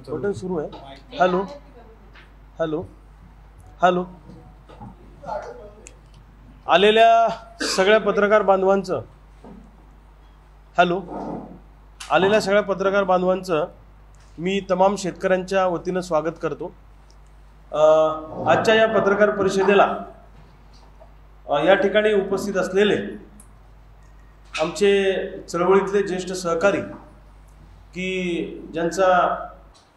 Button सुरू आहे. Hello hello hello. आलेल्या सगळ्या पत्रकार बांधवांचं मी तमाम शेतकऱ्यांच्या वतीनं स्वागत करतो. आजच्या या पत्रकार परिषदेला या ठिकाणी उपस्थित असलेले आमचे चळवळीतले ज्येष्ठ सहकारी की ज्यांचा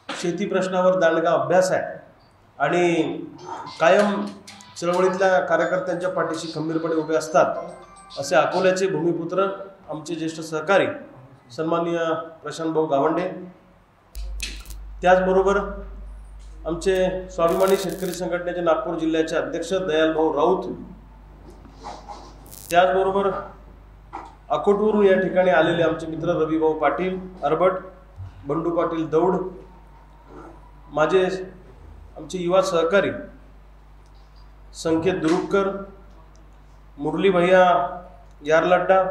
शेती प्रश्नावर दांडगा अभ्यास आहे आणि कायम चळवळीतल्या कार्यकर्त्यांच्या पाठीशी खंबीरपणे उभे असतात, असे अकोल्याचे भूमिपुत्र आमचे ज्येष्ठ सहकारी सन्माननीय प्रशांत भाऊ गावंडे, त्याचबरोबर आमचे स्वाभिमानी शेतकरी संघटनेचे नागपूर जिल्ह्याचे अध्यक्ष दयाल भाऊ राऊत, त्याचबरोबर अकोटवरून या ठिकाणी आलेले आमचे मित्र रविभाऊ पाटील अरबट, बंडू पाटील दौड, माझे आमचे युवा सहकारी संकेत दुरुपकर, मुरली भैया यारलड्डा,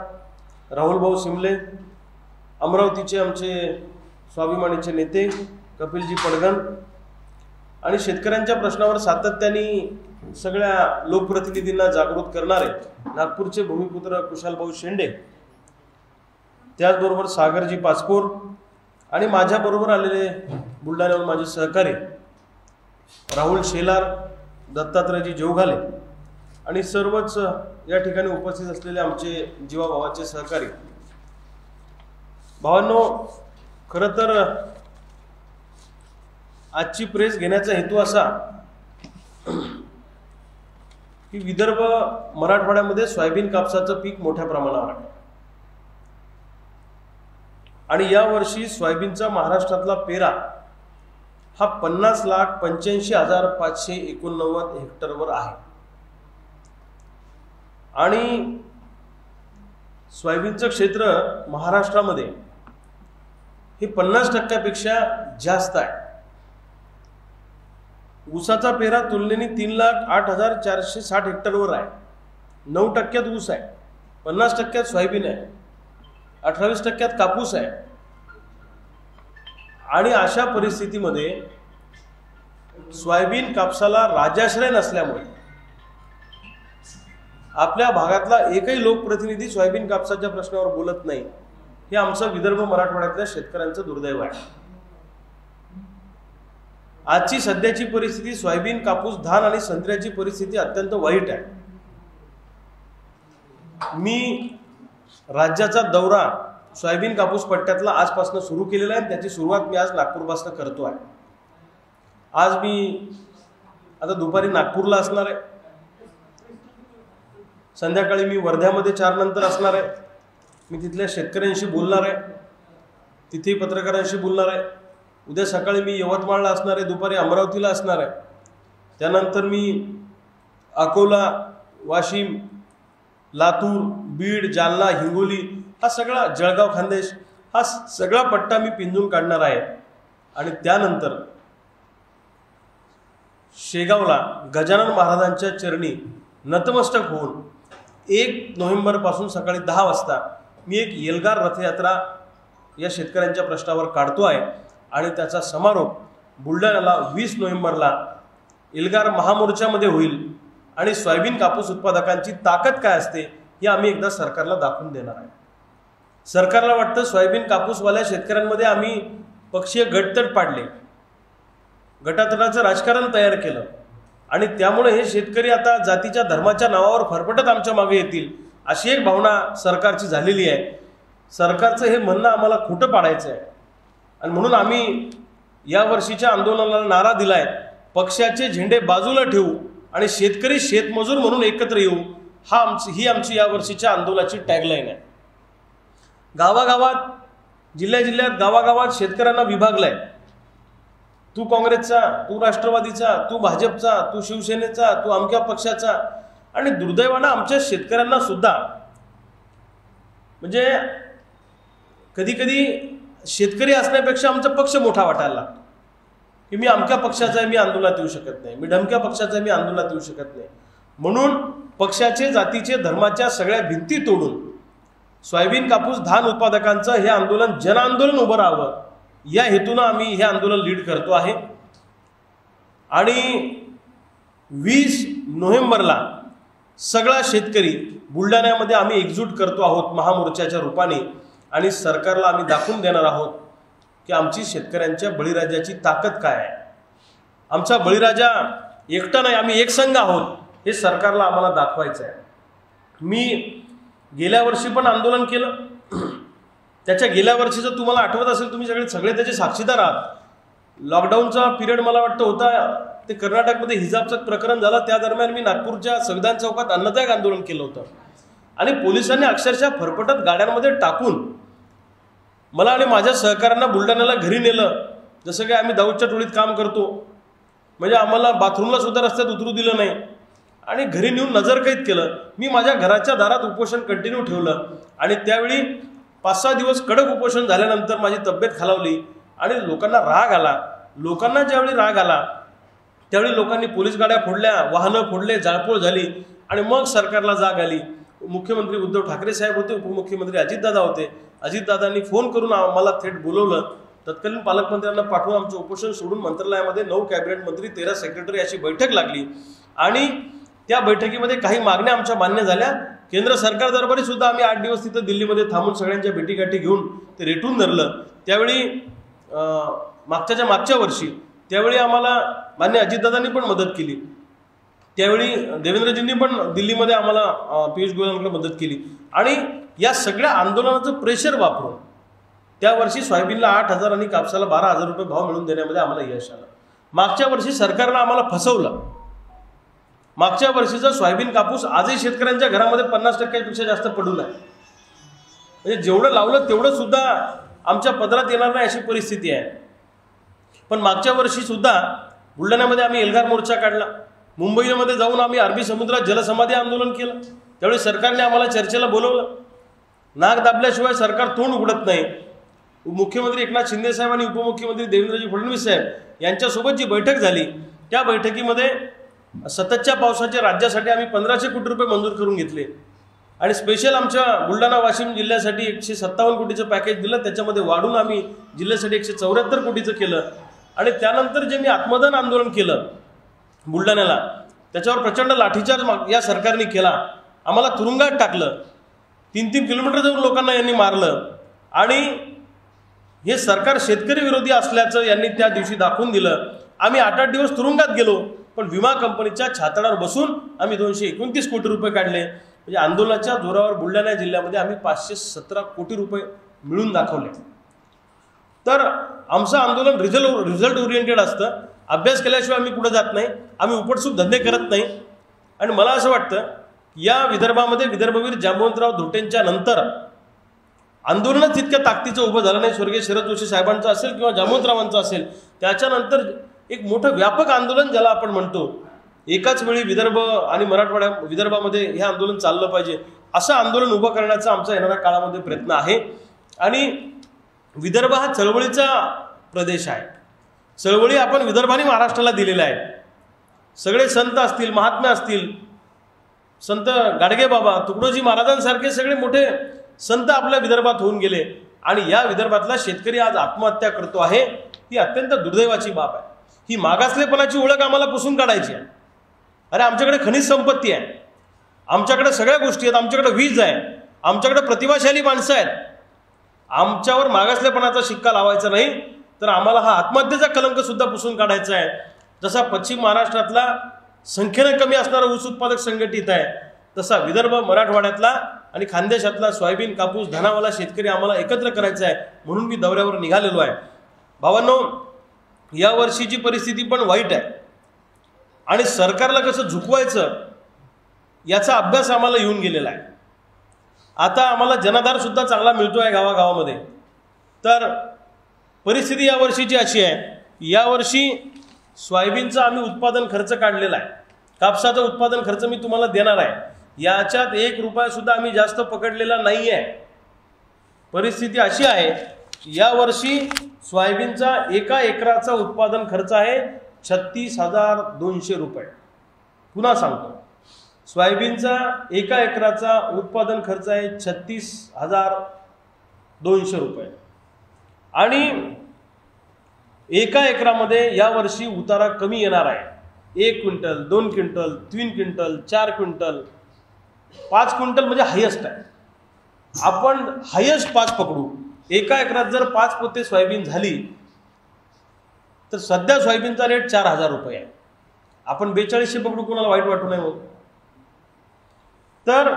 राहुल भाऊ सिमले, अमरावतीचे आमचे स्वाभिमानीचे नेते कपिलजी पडगण आणि शेतकऱ्यांच्या प्रश्नावर सातत्याने सगळ्या लोकप्रतिनिधींना जागृत करणारे नागपूरचे भूमिपुत्र कुशालभाऊ शेंडे, त्याचबरोबर सागरजी पाचपोर आणि माझ्याबरोबर आलेले बुलढाण्याहून माझे सहकारी राहुल शेलार, दत्तात्रयजी जेवघाले आणि सर्वच या ठिकाणी उपस्थित असलेले आमचे जीवाभावाचे सहकारी. भावांनो, खरं तर आजची प्रेस घेण्याचा हेतू असा की विदर्भ मराठवाड्यामध्ये सोयाबीन कापसाचं पीक मोठ्या प्रमाणावर आहे आणि यावर्षी सोयाबीनचा महाराष्ट्रातला पेरा हा 50,85,589 हेक्टरवर आहे आणि सोयाबीनचं क्षेत्र महाराष्ट्रामध्ये हे 50% जास्त आहे. ऊसाचा पेरा तुलनेने 3,08,460 हेक्टरवर आहे. 9% ऊस आहे, 50% सोयाबीन आहे, 28% कापूस आहे आणि अशा परिस्थितीमध्ये सोयाबीन कापसाला राजाश्रय नसल्यामुळे आपल्या भागातला एकही लोकप्रतिनिधी सोयाबीन कापसाच्या प्रश्नावर बोलत नाही. हे आमचं विदर्भ मराठवाड्यातल्या शेतकऱ्यांचं दुर्दैव आहे. आजची सध्याची परिस्थिती सोयाबीन, कापूस, धान आणि संत्र्याची परिस्थिती अत्यंत वाईट आहे. मी राज्याचा दौरा सोयाबीन कापूस पट्ट्यातला आजपासून सुरू केलेला आहे. त्याची सुरुवात मी आज नागपूरपासून करतो आहे. आज मी आता दुपारी नागपूरला असणार आहे, संध्याकाळी मी वर्ध्यामध्ये 4 नंतर असणार आहे. मी तिथल्या शेतकऱ्यांशी बोलणार आहे, तिथेही पत्रकारांशी बोलणार आहे. उद्या सकाळी मी यवतमाळला असणार आहे, दुपारी अमरावतीला असणार आहे. त्यानंतर मी अकोला, वाशिम, लातूर, बीड, जालना, हिंगोली, हा सगळा जळगाव, खानदेश, हा सगळा पट्टा मी पिंजून काढणार आहे आणि त्यानंतर शेगावला गजानन महाराजांच्या चरणी नतमस्तक होऊन 1 नोव्हेंबरपासून सकाळी 10 वाजता मी एक एल्गार रथयात्रा या शेतकऱ्यांच्या प्रश्नावर काढतो आहे आणि त्याचा समारोप बुलढाण्याला 20 नोव्हेंबरला एल्गार महामोर्चामध्ये होईल आणि सोयाबीन कापूस उत्पादकांची ताकद काय असते हे आम्ही एकदा सरकारला दाखवून देणार आहे. सरकारला वाटतं सोयाबीन कापूसवाल्या शेतकऱ्यांमध्ये आम्ही पक्षीय गटतट पाडले, गटातटाचं राजकारण तयार केलं आणि त्यामुळे हे शेतकरी आता जातीच्या धर्माच्या नावावर फरफटत आमच्या मागे येतील, अशी एक भावना सरकारची झालेली आहे. सरकारचं हे म्हणणं आम्हाला खोटं पाडायचं आहे आणि म्हणून आम्ही या वर्षीच्या आंदोलनाला नारा दिलाय, पक्षाचे झेंडे बाजूला ठेवू आणि शेतकरी शेतमजूर म्हणून एकत्र येऊ. ही आमची या वर्षीच्या आंदोलनाची टॅगलाईन आहे. गावागावात, जिल्ह्यात गावागावात शेतकऱ्यांना विभागलाय. तू काँग्रेसचा, तू राष्ट्रवादीचा, तू भाजपचा, तू शिवसेनेचा, तू अमक्या पक्षाचा. आणि दुर्दैवानं आमच्या शेतकऱ्यांना सुद्धा म्हणजे कधी कधी शेतकरी असण्यापेक्षा आमचा पक्ष मोठा वाटायला लागतो की मी अमक्या पक्षाचा आहे, मी आंदोलनात येऊ शकत नाही, मी ढमक्या पक्षाचा आहे, मी आंदोलनात येऊ शकत नाही. म्हणून पक्षाचे, जातीचे, धर्माच्या सगळ्या भिंती तोडून सोयाबीन, कापूस, धान उत्पादकांचं हे आंदोलन जनआंदोलन उभं राहावं या हेतूनं आम्ही हे आंदोलन लीड करतो आहे। आणि 20 नोव्हेंबरला सगळा शेतकरी बुलढाण्यामध्ये आम्ही एकजूट करतो आहोत महामोर्चाच्या रूपाने आणि सरकारला आम्ही दाखवून देणार आहोत की आमची शेतकऱ्यांच्या बळीराजाची ताकद काय आहे। आमचा बळीराजा एकटा नाही, आम्ही एक संघ आहोत हे सरकारला आम्हाला दाखवायचं आहे। मी गेल्या वर्षी पण आंदोलन केलं, त्याच्या गेल्या वर्षीचं तुम्हाला आठवत असेल, तुम्ही सगळे त्याचे साक्षीदार आहात। लॉकडाऊनचा पिरियड मला वाटतं होता, ते कर्नाटकमध्ये हिजाबचं प्रकरण झालं, त्या दरम्यान मी नागपूरच्या संविधान चौकात अन्नत्याग आंदोलन केलं होतं आणि पोलिसांनी अक्षरशः फरफटत गाड्यांमध्ये टाकून मला आणि माझ्या सहकाऱ्यांना बुलढाण्याला घरी नेलं। जसं काय आम्ही दाऊदच्या टोळीत काम करतो, म्हणजे आम्हाला बाथरूमला सुद्धा रस्त्यात उतरू दिलं नाही आणि घरी नेऊन नजरकैद केलं। मी माझ्या घराच्या दारात उपोषण कंटिन्यू ठेवलं आणि त्यावेळी 5-6 दिवस कडक उपोषण झाल्यानंतर माझी तब्येत खालावली आणि लोकांना राग आला। लोकांना ज्यावेळी राग आला त्यावेळी लोकांनी पोलीस गाड्या फोडल्या, वाहनं फोडले, जाळपोळ झाली आणि मग सरकारला जाग आली। मुख्यमंत्री उद्धव ठाकरे साहेब होते, उपमुख्यमंत्री अजितदादा होते। अजितदादांनी फोन करून आम्हाला थेट बोलवलं, तत्कालीन पालकमंत्र्यांना पाठवून आमचं उपोषण सोडून मंत्रालयामध्ये 9 कॅबिनेट मंत्री, 13 सेक्रेटरी अशी बैठक लागली आणि त्या बैठकीमध्ये काही मागण्या आमच्या मान्य झाल्या। केंद्र सरकार दरबारी सुद्धा आम्ही 8 दिवस तिथं दिल्लीमध्ये थांबून सगळ्यांच्या भेटीगाठी घेऊन ते रेटून धरलं। त्यावेळी मागच्या वर्षी त्यावेळी आम्हाला मान्य अजितदादांनी पण मदत केली, त्यावेळी देवेंद्रजींनी पण दिल्लीमध्ये आम्हाला पियुष गोयलांकडे मदत केली आणि या सगळ्या आंदोलनाचं प्रेशर वापरून त्या वर्षी सोयाबीनला 8,000 आणि कापसाला 12,000 रुपये भाव मिळवून देण्यामध्ये आम्हाला यश आलं। मागच्या वर्षी सरकारनं आम्हाला फसवलं। मागच्या वर्षीचा सोयाबीन कापूस आजही शेतकऱ्यांच्या घरामध्ये 50%पेक्षा जास्त पडून आहे, म्हणजे जेवढं लावलं तेवढं सुद्धा आमच्या पदरात येणार नाही अशी परिस्थिती आहे। पण मागच्या वर्षी सुद्धा बुलढाण्यामध्ये आम्ही एल्गार मोर्चा काढला, मुंबईमध्ये जाऊन आम्ही अरबी समुद्रात जलसमाधी आंदोलन केलं। त्यावेळी सरकारने आम्हाला चर्चेला बोलवलं, नाक दाबल्याशिवाय सरकार तोंड उघडत नाही। मुख्यमंत्री एकनाथ शिंदे साहेब आणि उपमुख्यमंत्री देवेंद्रजी फडणवीस साहेब यांच्यासोबत जी बैठक झाली त्या बैठकीमध्ये सततच्या पावसाच्या राज्यासाठी आम्ही 1500 कोटी रुपये मंजूर करून घेतले आणि स्पेशल आमच्या बुलढाणा वाशिम जिल्ह्यासाठी 157 कोटीचं पॅकेज दिलं। त्याच्यामध्ये वाढून आम्ही जिल्ह्यासाठी 174 कोटीचं केलं आणि त्यानंतर जे मी आत्मदान आंदोलन केलं बुलढाण्याला, त्याच्यावर प्रचंड लाठीचार्ज या सरकारने केला, आम्हाला तुरुंगात टाकलं, 3-3 किलोमीटर जाऊन लोकांना यांनी मारलं आणि हे सरकार शेतकरी विरोधी असल्याचं यांनी त्या दिवशी दाखवून दिलं। आम्ही 8-8 दिवस तुरुंगात गेलो, पण विमा कंपनीच्या छाताडावर बसून आम्ही 229 कोटी रुपये काढले। म्हणजे आंदोलनाच्या जोरावर बुलढाणा जिल्ह्यामध्ये आम्ही 517 कोटी रुपये मिळून दाखवले। तर आमचं आंदोलन रिझल्ट ओरिएंटेड असतं, अभ्यास केल्याशिवाय आम्ही पुढे जात नाही, आम्ही उपटसूप धंदे करत नाही। आणि मला असं वाटतं या विदर्भामध्ये विदर्भवीर जांबुवंतराव धोटेंच्या नंतर आंदोलनच तितक्या ताकदीचं उभं झालं नाही। स्वर्गीय शरद जोशी साहेबांचं असेल किंवा जांबुवंतरावांचं असेल, त्याच्यानंतर एक मोठं व्यापक आंदोलन ज्याला आपण म्हणतो, एकाच वेळी विदर्भ आणि विदर्भामध्ये हे आंदोलन चाललं पाहिजे असं आंदोलन उभं करण्याचा आमचा येणाऱ्या काळामध्ये प्रयत्न आहे। आणि विदर्भ हा चळवळीचा प्रदेश आहे, चळवळी आपण विदर्भाने महाराष्ट्राला दिलेल्या आहेत। सगळे संत असतील, महात्मे असतील, संत गाडगेबाबा, तुकडोजी महाराजांसारखे सगळे मोठे संत आपल्या विदर्भात होऊन गेले आणि या विदर्भातला शेतकरी आज आत्महत्या करतो आहे, ही अत्यंत दुर्दैवाची बाब आहे। ही मागासलेपणाची ओळख आम्हाला पुसून काढायची आहे। अरे आमच्याकडे खनिज संपत्ती आहे, आमच्याकडे सगळ्या गोष्टी आहेत, आमच्याकडे वीज आहे, आमच्याकडे प्रतिभाशाली माणसं आहेत, आमच्यावर मागासलेपणाचा शिक्का लावायचा नाही तर आम्हाला हा आत्महत्येचा कलंक सुद्धा पुसून काढायचा आहे। जसा पश्चिम महाराष्ट्रातला संख्येने कमी असणारा ऊस उत्पादक संघटित आहे, तसा विदर्भ, मराठवाड्यातला आणि खानदेशातला सोयाबीन, कापूस, धानावाला शेतकरी आम्हाला एकत्र करायचा आहे, म्हणून मी दौऱ्यावर निघालेलो आहे। भावांनो, या वर्षीची परिस्थिती पण वाईट आहे आणि सरकारला कसं झुकवायचं याचा अभ्यास आम्हाला येऊन गेलेला आहे। आता आम्हाला जनाधार सुद्धा चांगला मिळतो आहे गावागावामध्ये। तर परिस्थिती या वर्षीची अशी आहे, यावर्षी सोयाबीनचा आम्ही उत्पादन खर्च काढलेला आहे, कापसाचा उत्पादन खर्च मी तुम्हाला देणार आहे, याच्यात 1 रुपया सुद्धा आम्ही जास्त पकडलेला नाही आहे। परिस्थिती अशी आहे, यावर्षी सोयाबीनचा एका एकराचा उत्पादन खर्च आहे 36,200 रुपये। पुन्हा सांगतो, सोयाबीनचा एका एकराचा उत्पादन खर्च आहे 36,200 रुपये आणि एका एकरामध्ये यावर्षी उतारा कमी येणार आहे. 1 quintal, 2 quintal, 3 quintal, 4 quintal, 5 quintal म्हणजे हायेस्ट आहे. आपण हायेस्ट 5 पकडू. एका एकरात जर 5 पोते सोयाबीन झाली तर सध्या सोयाबीनचा रेट 4,000 रुपये आहे. आपण 4200 पकडू, कोणाला वाईट वाटू नये. तर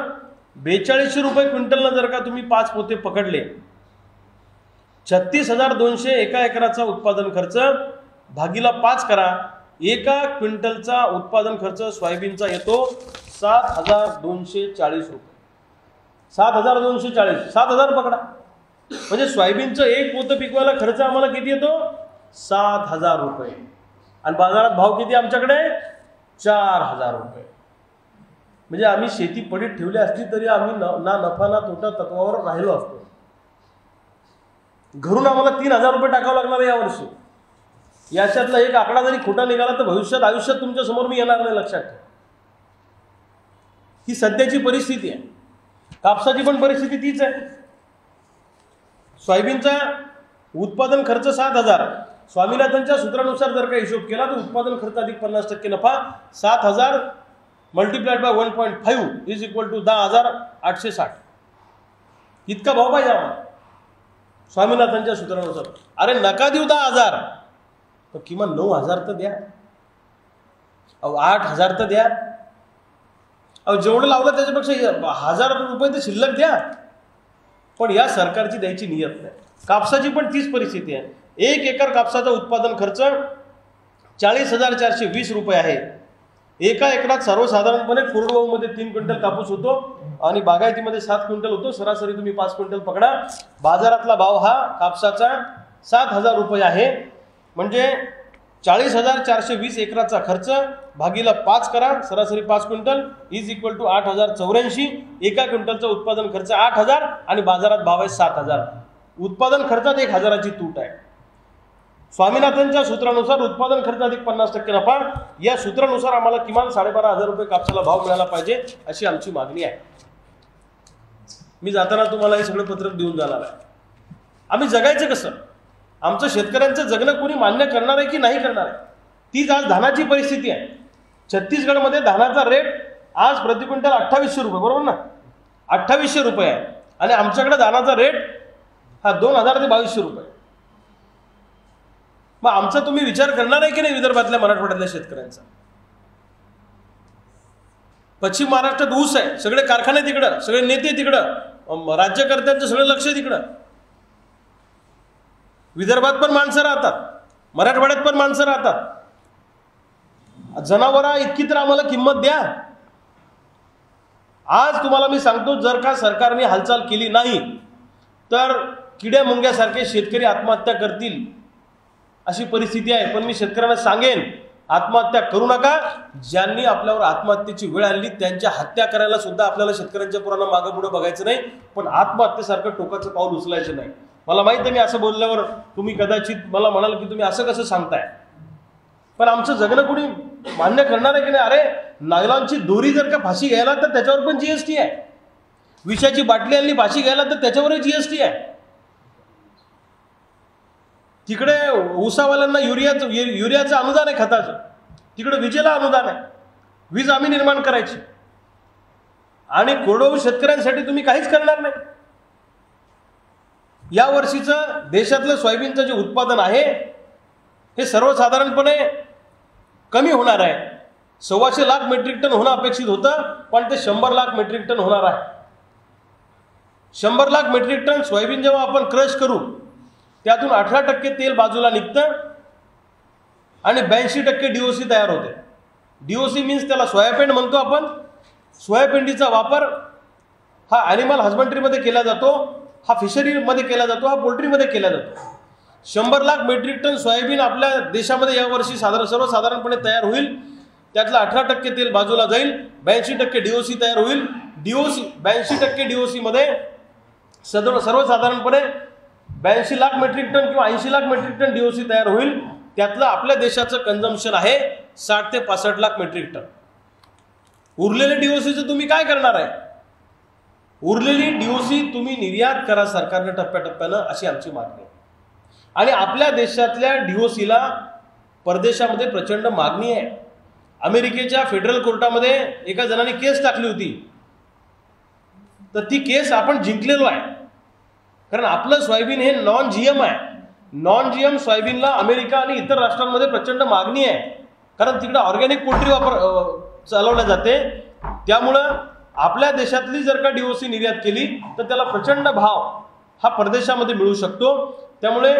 4200 रुपये क्विंटलनं जर का तुम्ही 5 पोते पकडले, 36,200 एका एकराचा उत्पादन खर्च भागीला 5 करा. एका क्विंटलचा उत्पादन खर्च सोयाबीनचा येतो 7,240 रुपये. 7,240, 7,000 पकडा. म्हणजे सोयाबीनचं एक पोतं पिकवायला खर्च आम्हाला किती येतो? 7,000 रुपये. आणि बाजारात भाव किती आमच्याकडे? 4,000 रुपये. म्हणजे आम्ही शेती पडीत ठेवली असती तरी आम्ही ना नफा ना तोटा तत्वावर राहिलो असतो. घरून आम्हाला 3,000 रुपये टाकावं लागणार आहे यावर्षी. याच्यातला एक आकडा जरी खोटा निघाला तर आयुष्यात तुमच्या समोर मी येणार नाही, लक्षात ठेवा. ही सध्याची परिस्थिती आहे. कापसाची पण परिस्थिती तीच आहे. सोयाबीनचा उत्पादन खर्च 7,000. स्वामीनाथनच्या सूत्रानुसार जर का हिशोब केला तर उत्पादन खर्च अधिक 50% नफा 7,000 multiplied by 1.5 is equal to 10,860. इतका भाव पाहिजे आम्हाला स्वामीनाथनच्या सूत्रानुसार. अरे नका देऊ 10,000, तर किमान 9,000 तर द्या. 8,000 तर द्या. जेवढं लावलं त्याच्यापेक्षा 1,000 रुपये तर शिल्लक द्या. पण या सरकारची द्यायची नियत नाही. कापसाची पण तीच परिस्थिती आहे. 1 एकर कापसाचा उत्पादन खर्च 40,420 रुपये आहे. एका एकरात सर्वसाधारणपणे कोरडवाहूमध्ये 3 क्विंटल कापूस होतो आणि बागायतीमध्ये 7 क्विंटल होतो. सरासरी तुम्ही 5 क्विंटल पकडा. बाजारातला भाव हा कापसाचा 7,000 रुपये आहे. म्हणजे 40,420 एकराचा खर्च भागीला 5 करा, सरासरी 5 क्विंटल इज इक्वल टू 8,084. एका क्विंटलचा उत्पादन खर्च 8,000 आणि बाजारात भाव आहे 7,000. उत्पादन खर्चात 1,000ची तूट आहे. स्वामीनाथनच्या सूत्रानुसार उत्पादन खर्च अधिक 50% नफा. या सूत्रानुसार आम्हाला किमान 12,500 रुपये कापसाला भाव मिळाला पाहिजे अशी आमची मागणी आहे. मी जाताना तुम्हाला हे सगळं पत्रक देऊन जाणार आहे. आम्ही जगायचं कसं? आमचं शेतकऱ्यांचं जगणं कोणी मान्य करणार आहे की नाही करणार आहे? तीच आज धानाची परिस्थिती आहे. छत्तीसगडमध्ये धानाचा रेट आज प्रति क्विंटल 2800 रुपये, बरोबर ना? 2800 रुपये आहे. आणि आमच्याकडे धानाचा रेट हा 2,000 ते 2,200 रुपये. मग आमचा तुम्ही विचार करणार आहे की नाही विदर्भातल्या मराठवाड्यातल्या शेतकऱ्यांचा? पश्चिम महाराष्ट्रात ऊस आहे, सगळे कारखाने तिकडं, सगळे नेते तिकडं, राज्यकर्त्यांचं सगळं लक्ष तिकडं. विदर्भात पण माणसं राहतात, मराठवाड्यात पण माणसं राहतात. जनावरा इतकी तर आम्हाला किंमत द्या. आज तुम्हाला मी सांगतो, जर का सरकारने हालचाल केली नाही तर किड्या मुंग्यासारखे शेतकरी आत्महत्या करतील अशी परिस्थिती आहे. पण मी शेतकऱ्यांना सांगेन, आत्महत्या करू नका. ज्यांनी आपल्यावर आत्महत्येची वेळ आणली त्यांच्या हत्या करायला सुद्धा आपल्याला शेतकऱ्यांच्या पुराणा मागं पुढे बघायचं नाही, पण आत्महत्येसारखं टोकाचं पाऊल उचलायचं नाही. मला माहित आहे मी असं बोलल्यावर तुम्ही कदाचित मला म्हणाल की तुम्ही असं कसं सांगताय, पण आमचं जगणं कोणी मान्य करणार आहे की नाही? अरे नायलॉनची दोरी जर का फाशी घ्यायला तर त्याच्यावर पण जीएसटी आहे. विषाची बाटली आणली फाशी घ्यायला तर त्याच्यावरही जीएसटी आहे. तिकडे ऊसावाल्यांना युरियाचं अनुदान आहे खताचं, तिकडे विजेला अनुदान आहे. वीज आम्ही निर्माण करायची आणि कोरडवाहू शेतकऱ्यांसाठी तुम्ही काहीच करणार नाही. या वर्षीचं देशातलं सोयाबीनचं जे उत्पादन आहे हे सर्वसाधारणपणे कमी होणार आहे. 1.25 लाख मेट्रिक टन होणं अपेक्षित होतं, पण ते 100 लाख मेट्रिक टन होणार आहे. 100 लाख मेट्रिक टन सोयाबीन जेव्हा आपण क्रश करू त्यातून 18% तेल बाजूला निघतं आणि 82% DOC तयार होते. DOC मीन्स त्याला सोयापेंड म्हणतो आपण. सोयापेंडीचा वापर हा ॲनिमल हजबंड्रीमध्ये केला जातो, हा फिशरीमध्ये केला जातो, हा पोल्ट्रीमध्ये केला जातो. 100 लाख मेट्रिक टन सोयाबीन आपल्या देशामध्ये यावर्षी सर्वसाधारणपणे तयार होईल. त्यातलं 18% तेल बाजूला जाईल, 82% DOC तयार होईल. 82% DOC मध्ये सर्वसाधारणपणे 82 लाख मेट्रिक टन किंवा 80 लाख मेट्रिक टन DOC तयार होईल. त्यातलं आपल्या देशाचं कन्झम्पशन आहे 60 ते 65 लाख मेट्रिक टन. उरलेले DOCचं तुम्ही काय करणार आहे? उरलेली DOC तुम्ही निर्यात करा सरकारने टप्प्याटप्प्यानं, अशी आमची मागणी आहे. आणि आपल्या देशातल्या DOCला परदेशामध्ये प्रचंड मागणी आहे. अमेरिकेच्या फेडरल कोर्टामध्ये एका जणाने केस टाकली होती, तर ती केस आपण जिंकलेलो आहे. कारण आपलं सोयाबीन हे नॉन GM आहे. नॉन GM सोयाबीनला अमेरिका आणि इतर राष्ट्रांमध्ये प्रचंड मागणी आहे, कारण तिकडे ऑर्गॅनिक पोल्ट्री चालवल्या जाते. त्यामुळं आपल्या देशातली जर का DOC निर्यात केली तर त्याला प्रचंड भाव हा परदेशामध्ये मिळू शकतो. त्यामुळे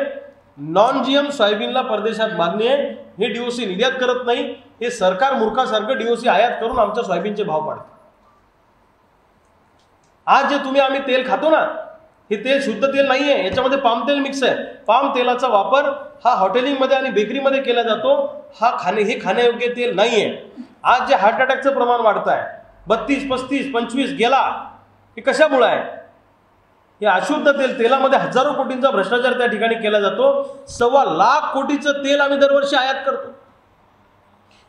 नॉन GM सोयाबीनला परदेशात मागणी आहे. हे DOC निर्यात करत नाही, हे सरकार मूर्खासारखं DOC आयात करून आमच्या सोयाबीनचे भाव पाडते. आज जे तुम्ही आम्ही तेल खातो ना, हे तेल शुद्ध तेल नाही आहे, याच्यामध्ये पाम तेल मिक्स आहे. पाम तेलाचा वापर हा हॉटेलिंगमध्ये आणि बेकरीमध्ये केला जातो. हे खाण्यायोग्य तेल नाही आहे. आज जे हार्ट अटॅकचं प्रमाण वाढत आहे, 32, 35, 25 गेला, हे कशामुळे आहे? हे अशुद्ध तेलामध्ये हजारो कोटींचा भ्रष्टाचार त्या ठिकाणी केला जातो. 1.25 लाख कोटीचं तेल आम्ही दरवर्षी आयात करतो.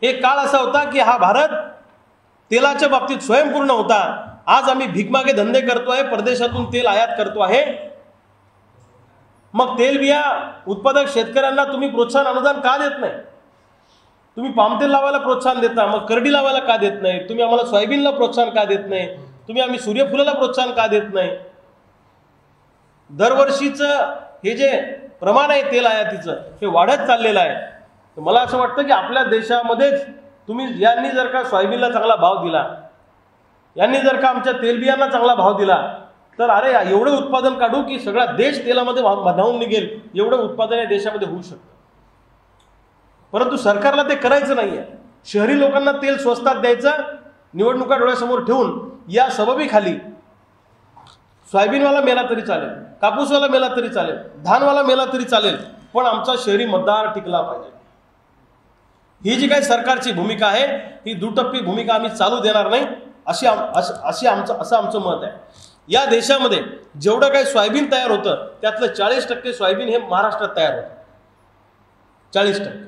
एक काळ असा होता की हा भारत तेलाच्या बाबतीत स्वयंपूर्ण होता. आज आम्ही भीकमागे धंदे करतोय, परदेशातून तेल आयात करतो आहे. मग तेलबिया उत्पादक शेतकऱ्यांना तुम्ही प्रोत्साहन अनुदान का देत नाही? तुम्ही पामतेल लावायला प्रोत्साहन देता, मग करडी लावायला का देत नाही? तुम्ही आम्हाला सोयाबीनला प्रोत्साहन का देत नाही? तुम्ही आम्ही सूर्यफुलाला प्रोत्साहन का देत नाही? दरवर्षीचं हे जे प्रमाण आहे तेल आयातीचं, हे वाढत चाललेलं आहे. तर मला असं वाटतं की आपल्या देशामध्येच तुम्ही यांनी जर का सोयाबीनला चांगला भाव दिला, यांनी जर का आमच्या तेलबियांना चांगला भाव दिला, तर अरे एवढं उत्पादन काढू की सगळा देश तेलामध्ये धावून निघेल. एवढं उत्पादन या देशामध्ये होऊ शकतं. परंतु सरकारला ते करायचं नाहीये. शहरी लोकांना तेल स्वस्तात द्यायचं, निवडणुका डोळ्यासमोर ठेवून या सबबीखाली सोयाबीनवाला मेला तरी चालेल, कापूसवाला मेला तरी चालेल, धानवाला मेला तरी चालेल, पण आमचा शहरी मतदार टिकला पाहिजे. ही जी काही सरकारची भूमिका आहे, ही दुटप्पी भूमिका आम्ही चालू देणार नाही, असं आमचं मत आहे. या देशामध्ये जेवढं काही सोयाबीन तयार होतं त्यातलं 40% सोयाबीन हे महाराष्ट्रात तयार होतं. 40%.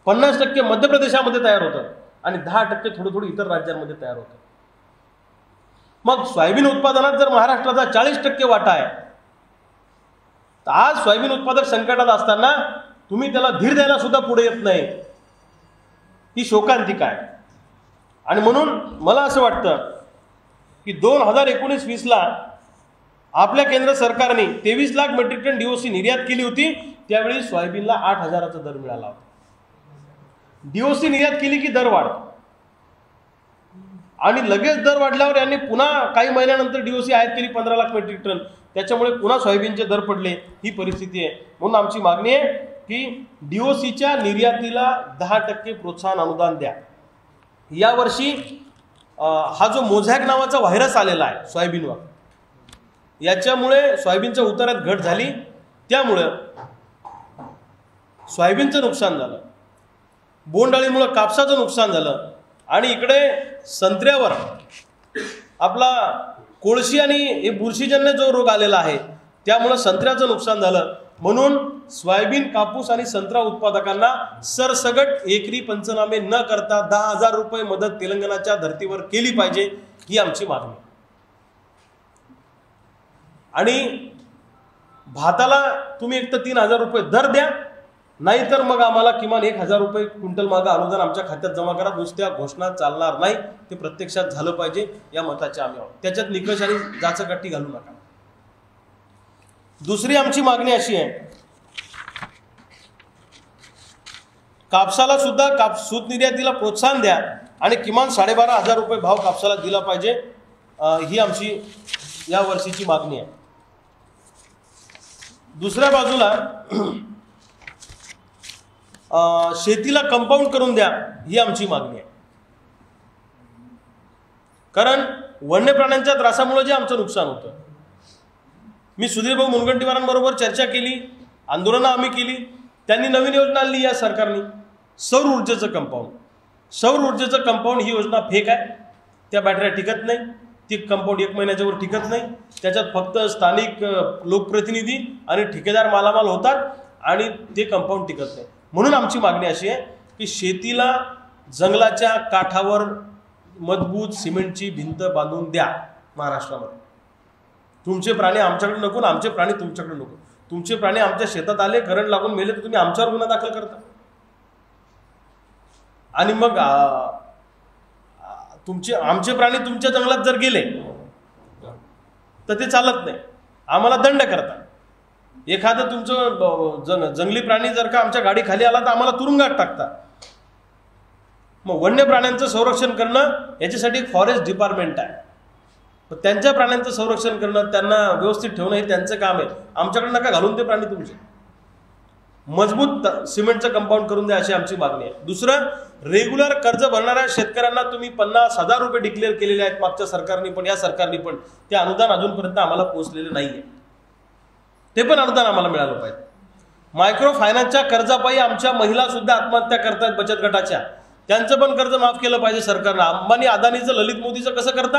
50% मध्य प्रदेशामध्ये तयार होतं आणि 10% थोडं इतर राज्यांमध्ये तयार होतं. मग सोयाबीन उत्पादनात जर महाराष्ट्राचा 40% वाटा आहे, तर आज सोयाबीन उत्पादक संकटात असताना तुम्ही त्याला धीर द्यायला सुद्धा पुढे येत नाही. ही शोकांतिका आहे. आणि म्हणून मला असं वाटतं की 2019-20ला आपल्या केंद्र सरकारने 23 लाख मेट्रिक टन DOC निर्यात केली होती. त्यावेळी सोयाबीनला 8,000चा दर मिळाला होता. DOC निर्यात केली की दर वाढतो, आणि लगेच दर वाढल्यावर यांनी पुन्हा काही महिन्यानंतर DOC आयात केली 15 लाख मेट्रिक टन. त्याच्यामुळे पुन्हा सोयाबीनचे दर पडले. ही परिस्थिती आहे. म्हणून आमची मागणी आहे की DOCच्या निर्यातीला 10% प्रोत्साहन अनुदान द्या. यावर्षी हा जो मोझॅक नावाचा व्हायरस आलेला आहे सोयाबीनवर, याच्यामुळे सोयाबीनच्या उतारात घट झाली. त्यामुळं सोयाबीनचं नुकसान झालं, बोंडअळीमुळे कापसाचं नुकसान झालं, आणि इकडे संत्र्यावर आपला कोळशी आणि हे बुरशीजन्य जो रोग आलेला आहे, त्यामुळे संत्र्याचं नुकसान झालं. म्हणून सोयाबीन, कापूस आणि संत्रा उत्पादकांना सरसगट एकरी पंचनामे न करता 10,000 रुपये मदत तेलंगणाच्या धर्तीवर केली पाहिजे, ही आमची मागणी. आणि भाताला तुम्ही एक तर 3,000 रुपये दर द्या, नाहीतर मग आम्हाला किमान 1,000 रुपये क्विंटल मागं अनुदान आमच्या खात्यात जमा करा. नुसत्या घोषणा चालणार नाही, ते प्रत्यक्षात झालं पाहिजे. या मताचे आम्ही आहोत. त्याच्यात निकष आणि जाचकाठी घालू नका. दुसरी आमची मागणी अशी आहे, कापसाला सुद्धा सूत निर्यातीला प्रोत्साहन द्या आणि किमान 12,500 रुपये भाव कापसाला दिला पाहिजे. ही आमची या वर्षीची मागणी आहे. दुसऱ्या बाजूला शेतीला कंपाऊंड करून द्या, ही आमची मागणी आहे. कारण वन्य प्राण्यांच्या त्रासामुळे जे आमचं नुकसान होतं, मी सुधीरभाऊ मुनगंटीवारांबरोबर चर्चा केली, आंदोलनं आम्ही केली. त्यांनी नवीन योजना आणली या सरकारने, सौर ऊर्जेचं कंपाऊंड. सौर ऊर्जेचं कंपाऊंड ही योजना फेक आहे. त्या बॅटऱ्या टिकत नाही, ती कंपाऊंड 1 महिन्याच्यावर टिकत नाही. त्याच्यात फक्त स्थानिक लोकप्रतिनिधी आणि ठेकेदार मालामाल होतात आणि ते कंपाऊंड टिकत नाही. म्हणून आमची मागणी अशी आहे की शेतीला जंगलाच्या काठावर मजबूत सिमेंटची भिंत बांधून द्या महाराष्ट्रामध्ये. तुमचे प्राणी आमच्याकडे नको, आमचे प्राणी तुमच्याकडे नको. तुमचे प्राणी आमच्या शेतात आले, करंट लागून मेले, तर तुम्ही आमच्यावर गुन्हा दाखल करता. आणि मग आमचे प्राणी तुमच्या जंगलात जर गेले तर ते चालत नाही, आम्हाला दंड करता. एखादं तुमचं जंगली प्राणी जर का आमच्या गाडी खाली आला तर आम्हाला तुरुंगात टाकता. मग वन्य प्राण्यांचं संरक्षण करणं याच्यासाठी फॉरेस्ट डिपार्टमेंट आहे. त्यांच्या प्राण्यांचं संरक्षण करणं, त्यांना व्यवस्थित ठेवणं हे त्यांचं काम आहे. आमच्याकडे नका घालून ते प्राणी तुमचे. मजबूत सिमेंटचं कंपाऊंड करून द्या अशी आमची मागणी आहे. दुसरं, रेग्युलर कर्ज भरणाऱ्या शेतकऱ्यांना तुम्ही 50,000 रुपये डिक्लेअर केलेले आहेत मागच्या सरकारने पण, या सरकारने पण. ते अनुदान अजूनपर्यंत आम्हाला पोहोचलेलं नाहीये. ते पण अनुदान आम्हाला मिळालं पाहिजे. मायक्रो फायनान्सच्या कर्जापायी आमच्या महिला सुद्धा आत्महत्या करतायत बचत गटाच्या. त्यांचं पण कर्ज माफ केलं पाहिजे सरकारनं. अंबानी अदानीचं, ललित मोदीचं कसं करता?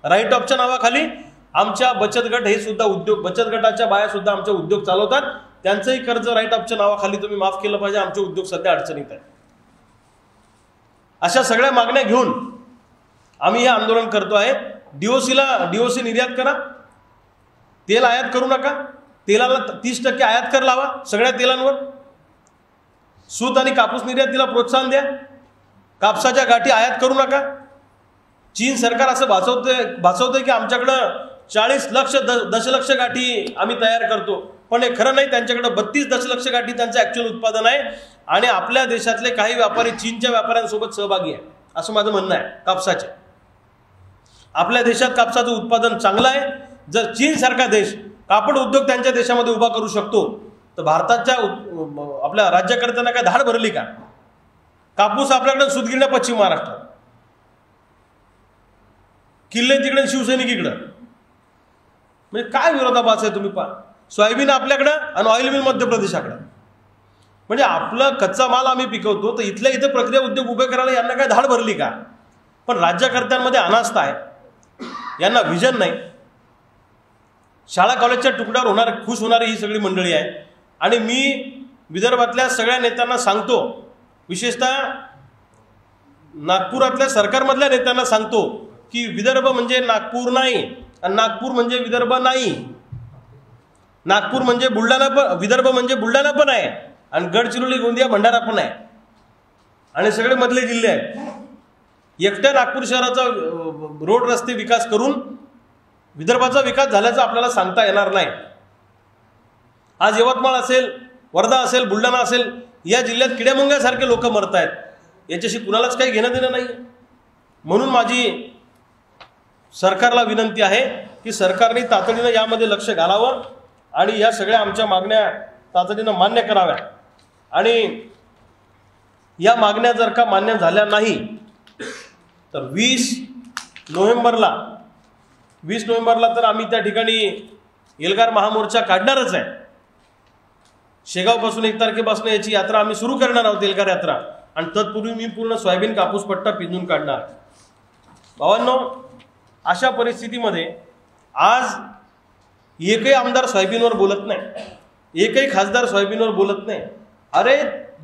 राईट ऑफच्या नावाखाली आमच्या बचत गट हे सुद्धा उद्योग, बचत गटाच्या बाया सुद्धा आमचे उद्योग चालवतात. त्यांचंही कर्ज राईट ऑफच्या नावाखाली तुम्ही माफ केलं पाहिजे. आमचे उद्योग सध्या अडचणीत आहेत. अशा सगळ्या मागण्या घेऊन आम्ही हे आंदोलन करतो आहे. डीओसी निर्यात करा, तेल आयात करू नका. तेलाला 30% आयात कर लावा सगळ्या तेलांवर. सूत आणि कापूस निर्यातीला प्रोत्साहन द्या. कापसाच्या गाठी आयात करू नका. चीन सरकार असं भासवतंय की आमच्याकडं 40 दशलक्ष गाठी आम्ही तयार करतो, पण हे खरं नाही. त्यांच्याकडे 32 दशलक्ष गाठी त्यांचं ॲक्च्युअल उत्पादन आहे. आणि आपल्या देशातले काही व्यापारी चीनच्या व्यापाऱ्यांसोबत सहभागी आहे असं माझं म्हणणं आहे. कापसाचे आपल्या देशात कापसाचं उत्पादन चांगलं आहे. जर चीनसारखा देश कापड उद्योग त्यांच्या देशामध्ये उभा करू शकतो तर भारताच्या आपल्या राज्यकर्त्यांना काय धाड भरली का? कापूस आपल्याकडे सुतगिरण्या पश्चिम महाराष्ट्रात, किल्ले तिकडे, शिवसैनिक इकडं. म्हणजे काय विरोधाभास आहे तुम्ही? सोयाबीन आपल्याकडं आणि ऑइल मिल मध्य प्रदेशाकडं. म्हणजे आपलं कच्चा माल आम्ही पिकवतो तर इथल्या इथं प्रक्रिया उद्योग उभे करायला यांना काय धाड भरली का? पण राज्यकर्त्यांमध्ये अनास्था आहे, यांना व्हिजन नाही. शाळा कॉलेजच्या तुकड्यावर खुश होणारी ही सगळी मंडळी आहे. आणि मी विदर्भातल्या सगळ्या नेत्यांना सांगतो, विशेषतः नागपुरातल्या सरकारमधल्या नेत्यांना सांगतो की विदर्भ म्हणजे नागपूर नाही आणि नागपूर म्हणजे विदर्भ नाही. नागपूर म्हणजे बुलढाणा पण, विदर्भ म्हणजे बुलढाणा पण आहे आणि गडचिरोली, गोंदिया, भंडारा पण आहे आणि सगळे मधले जिल्हे आहेत. एकट्या नागपूर शहराचा रोड रस्ते विकास करून विदर्भाचा विकास झाल्याचं आपल्याला सांगता येणार नाही. आज यवतमाळ असेल, वर्धा असेल, बुलढाणा असेल, या जिल्ह्यात किड्यामुंग्यासारखे लोक मरत आहेत. याच्याशी कुणालाच काही घेणं देणं नाही. म्हणून माझी सरकारला विनंती आहे की सरकारने तातडीनं यामध्ये लक्ष घालावं आणि या सगळ्या आमच्या मागण्या तातडीनं मान्य कराव्या. आणि या मागण्या जर का मान्य झाल्या नाही तर 20 नोव्हेंबरला तर आम्ही त्या ठिकाणी एल्गार महामोर्चा काढणारच आहे. शेगावपासून 1 तारखेपासून याची यात्रा आम्ही सुरू करणार आहोत, एल्गार यात्रा. आणि तत्पूर्वी मी पूर्ण सोयाबीन कापूस पट्टा पिंजून काढणार. भावांनो, अशा परिस्थितीमध्ये आज एकही आमदार सोयाबीनवर बोलत नाही, एकही खासदार सोयाबीनवर बोलत नाही. अरे,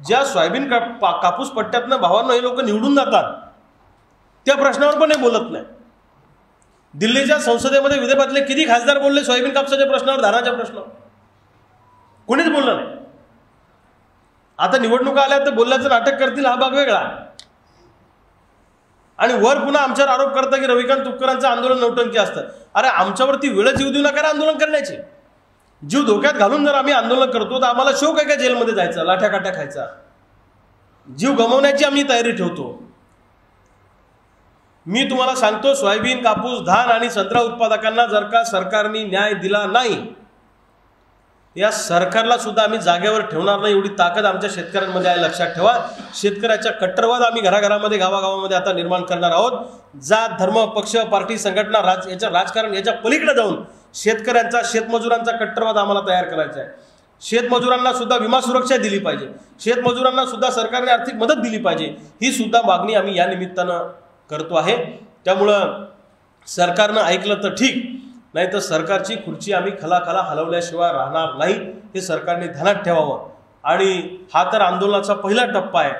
ज्या सोयाबीन कापूस पट्ट्यातनं भावांनो हे लोक निवडून जातात त्या प्रश्नावर पण हे बोलत नाही. दिल्लीच्या संसदेमध्ये विदर्भातले किती खासदार बोलले सोयाबीन कापसाच्या प्रश्नावर, धानाच्या प्रश्नावर? कोणीच बोललं नाही. आता निवडणुका आल्या तर बोलल्याचं नाटक करतील, हा भाग वेगळा. आणि वर पुन्हा आमच्यावर आरोप करता की रविकांत तुपकरांचं आंदोलन नौटंकी असतं. अरे, आमच्यावरती वेळच येऊ देऊ नका आंदोलन करण्याची. जीव धोक्यात घालून जर आम्ही आंदोलन करतो तर आम्हाला शोक आहे का जेलमध्ये जायचा, लाठ्या काट्या खायचा? जीव गमावण्याची आम्ही तयारी ठेवतो. मी तुम्हाला सांगतो, सोयाबीन, कापूस, धान आणि संत्रा उत्पादकांना जर का सरकारने न्याय दिला नाही, या सरकारला सुद्धा आम्ही जागेवर ठेवणार नाही. एवढी ताकद आमच्या शेतकऱ्यांमध्ये आहे, लक्षात ठेवा. शेतकऱ्याच्या कट्टरवाद आम्ही घराघरामध्ये, गावागावामध्ये आता निर्माण करणार आहोत. जात, धर्म, पक्ष, पार्टी, संघटना, याच्या राजकारण याच्या पलीकडे जाऊन शेतकऱ्यांचा, शेतमजुरांचा कट्टरवाद आम्हाला तयार करायचा आहे. शेतमजुरांना सुद्धा विमा सुरक्षा दिली पाहिजे, शेतमजुरांना सुद्धा सरकारने आर्थिक मदत दिली पाहिजे. ही सुद्धा मागणी आम्ही या निमित्तानं करतो आहे. त्यामुळं सरकारनं ऐकलं तर ठीक, नाही तर सरकारची खुर्ची आम्ही खलाखला हलवल्याशिवाय राहणार नाही, हे सरकारने ध्यानात ठेवावं. आणि हा तर आंदोलनाचा पहिला टप्पा आहे.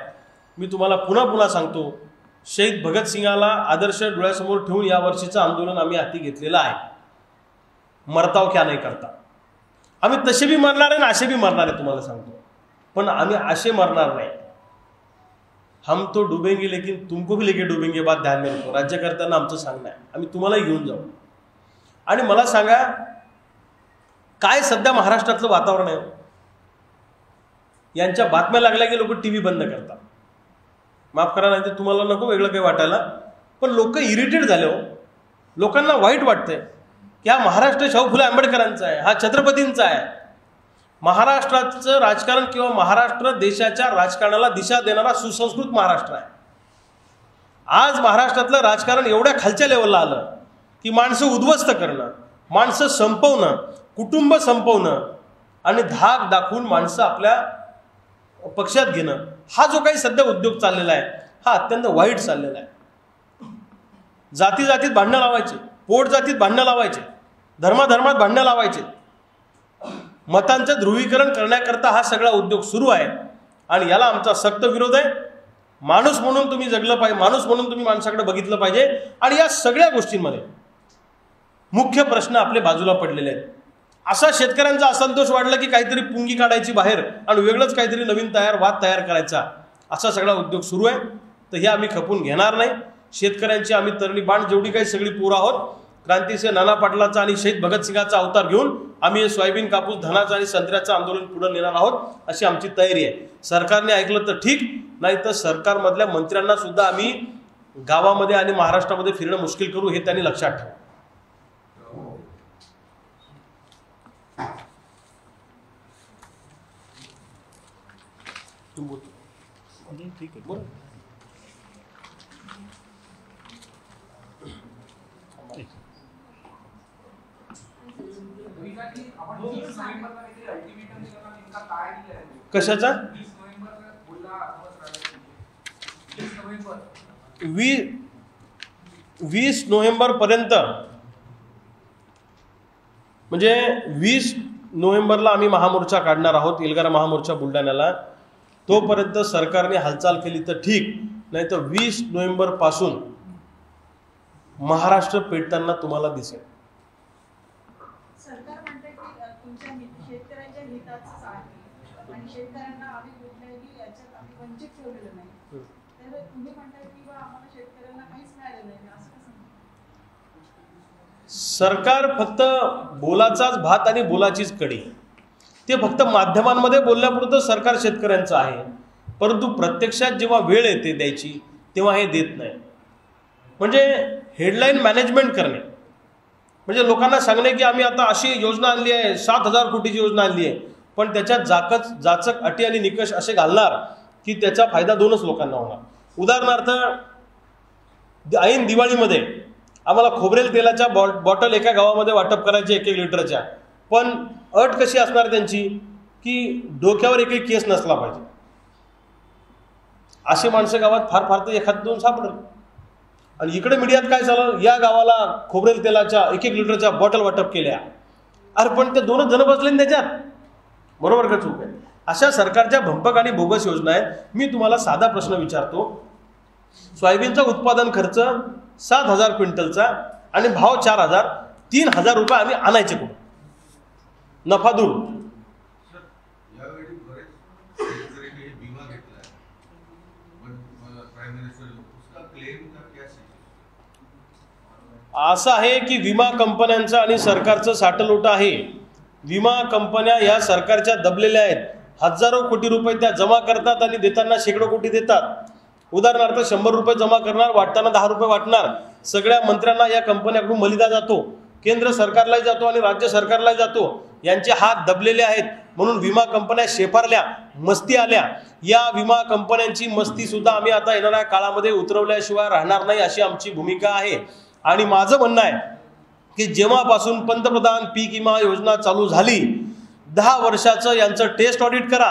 मी तुम्हाला पुन्हा पुन्हा सांगतो, शहीद भगतसिंगाला आदर्श डोळ्यासमोर ठेवून यावर्षीचं आंदोलन आम्ही हाती घेतलेलं आहे, मरताव क्या नाही करता. आम्ही तसे भी मरणार आहे ना असे भी मरणार आहे तुम्हाला सांगतो, पण आम्ही असे मरणार नाही. हम तो डुबेंगे लेकिन तुमको भी लेके डुबेंगे, बात ध्यान में रखो. राज्यकर्त्यांना आमचं सांगणं आहे, आम्ही तुम्हालाही घेऊन जाऊ. आणि मला सांगा काय सध्या महाराष्ट्रातलं वातावरण आहे. यांच्या बातम्या लागल्या की लोक टीव्ही बंद करतात. माफ करा, नाही तर तुम्हाला नको वेगळं काही वाटायला, पण लोक इरिटेट झाले हो. लोकांना वाईट वाटतंय की हा महाराष्ट्र शाहू फुले आंबेडकरांचा आहे, हा छत्रपतींचा आहे. महाराष्ट्राचं राजकारण किंवा महाराष्ट्र देशाच्या राजकारणाला दिशा देणारा सुसंस्कृत महाराष्ट्र आहे. आज महाराष्ट्रातलं राजकारण एवढ्या खालच्या लेवलला आलं की माणसं उद्ध्वस्त करणं, माणसं संपवणं, कुटुंब संपवणं आणि धाक दाखवून माणसं आपल्या पक्षात घेणं, हा जो काही सध्या उद्योग चाललेला आहे हा अत्यंत वाईट चाललेला आहे. जाती जातीत भांडणं लावायचे, पोट जातीत भांडणं लावायचे, धर्माधर्मात भांडणं लावायचे, मतांचं ध्रुवीकरण करण्याकरता हा सगळा उद्योग सुरू आहे. आणि याला आमचा सक्त विरोध आहे. माणूस म्हणून तुम्ही जगलं पाहिजे, माणूस म्हणून तुम्ही माणसाकडे बघितलं पाहिजे. आणि या सगळ्या गोष्टींमध्ये मुख्य प्रश्न आपले बाजूला पडलेले आहेत. असा शेतकऱ्यांचा असंतोष वाढला की काहीतरी पुंगी काढायची बाहेर आणि वेगळंच काहीतरी नवीन वाद तयार करायचा, असा सगळा उद्योग सुरू आहे. तर हे आम्ही खपून घेणार नाही. शेतकऱ्यांची आम्ही तरणी बाण जेवढी काही सगळी पोरं आहोत, क्रांतीसिंह नाना पाटलाचा आणि शहीद भगतसिंगाचा अवतार घेऊन आम्ही हे सोयाबीन, कापूस, धनाचं आणि संत्र्याचं आंदोलन पुढे नेणार आहोत, अशी आमची तयारी आहे. सरकारने ऐकलं तर ठीक, नाही तर सरकारमधल्या मंत्र्यांना सुद्धा आम्ही गावामध्ये आणि महाराष्ट्रामध्ये फिरणं मुश्किल करू, हे त्यांनी लक्षात ठेवा. ठीक आहे, बोल. कशाचा 20 नोव्हेंबरपर्यंत, म्हणजे 20 नोव्हेंबरला आम्ही महामोर्चा काढणार आहोत, एल्गार महामोर्चा बुलढाण्याला. तोपर्यंत सरकारने हालचाल केली तर ठीक, नाही तर 20 नोव्हेंबरपासून महाराष्ट्र पेटताना तुम्हाला दिसेल. सरकार म्हणते की तुमच्या शेतकऱ्यांच्या हिताचंच आहे आणि शेतकऱ्यांना आम्ही कुठल्याही याच्यात आम्ही वंचित ठेवलेलं नाही, तर तुम्ही म्हणताय की बा आम्हाला शेतकऱ्यांना काहीच मिळालेलं नाही, असं कसं? सरकार फक्त बोलाचाच भात आणि बोलाचीच कडी, ते फक्त माध्यमांमध्ये बोलण्यापुरतं सरकार शेतकऱ्यांचं आहे, परंतु प्रत्यक्षात जेव्हा वेळ येते द्यायची तेव्हा हे देत नाही. म्हणजे हेडलाईन मॅनेजमेंट करणे, म्हणजे लोकांना सांगणे की आम्ही आता अशी योजना आणली आहे, 7,000 कोटीची योजना आणली आहे, पण त्याच्यात जाचक अटी आणि निकष असे घालणार की त्याचा फायदा दोनच लोकांना होणार. उदाहरणार्थ, ऐन दिवाळीमध्ये आम्हाला खोबरेल तेलाच्या बॉटल एका गावामध्ये वाटप करायचे 1-1 लिटरच्या, पण अट कशी असणार त्यांची की डोक्यावर एकही केस नसला पाहिजे. अशी माणसं गावात फार फार तर 1-2 सापडल. आणि इकडे मीडियात काय झालं, या गावाला खोबरेल तेलाच्या 1-1 लिटरच्या बॉटल वाटप केल्या. अरे पण ते 2 जण बसले त्याच्यात, बरोबर का चूक आहे? अशा सरकारच्या भंपक आणि बोगस योजना आहेत. मी तुम्हाला साधा प्रश्न विचारतो, सोयाबीनचा उत्पादन खर्च 7,000 क्विंटलचा आणि भाव 4,000, 3,000 रुपये आम्ही आणायचे कुठे? नफा दूर. असं आहे की विमा कंपन्यांचं आणि सरकारचं साटलोट आहे. विमा कंपन्या या सरकारच्या दबलेल्या आहेत. हजारो कोटी रुपये त्या जमा करतात आणि देताना शेकडो कोटी देतात. उदाहरणार्थ 100 रुपये जमा करणार, वाटताना 10 रुपये वाटणार. सगळ्या मंत्र्यांना या कंपन्याकडून मलिदा जातो, केंद्र सरकारलाही जातो आणि राज्य सरकारलाही जातो. यांचे हात दबलेले आहेत, म्हणून विमा कंपन्या शेफारल्या, मस्ती आल्या. या विमा कंपन्यांची मस्ती सुद्धा आम्ही आता येणाऱ्या काळामध्ये उतरवल्याशिवाय राहणार नाही, अशी आमची भूमिका आहे. आणि माझं म्हणणं आहे की जेव्हापासून पंतप्रधान पीक विमा योजना चालू झाली, 10 वर्षाचं यांचं टेस्ट ऑडिट करा.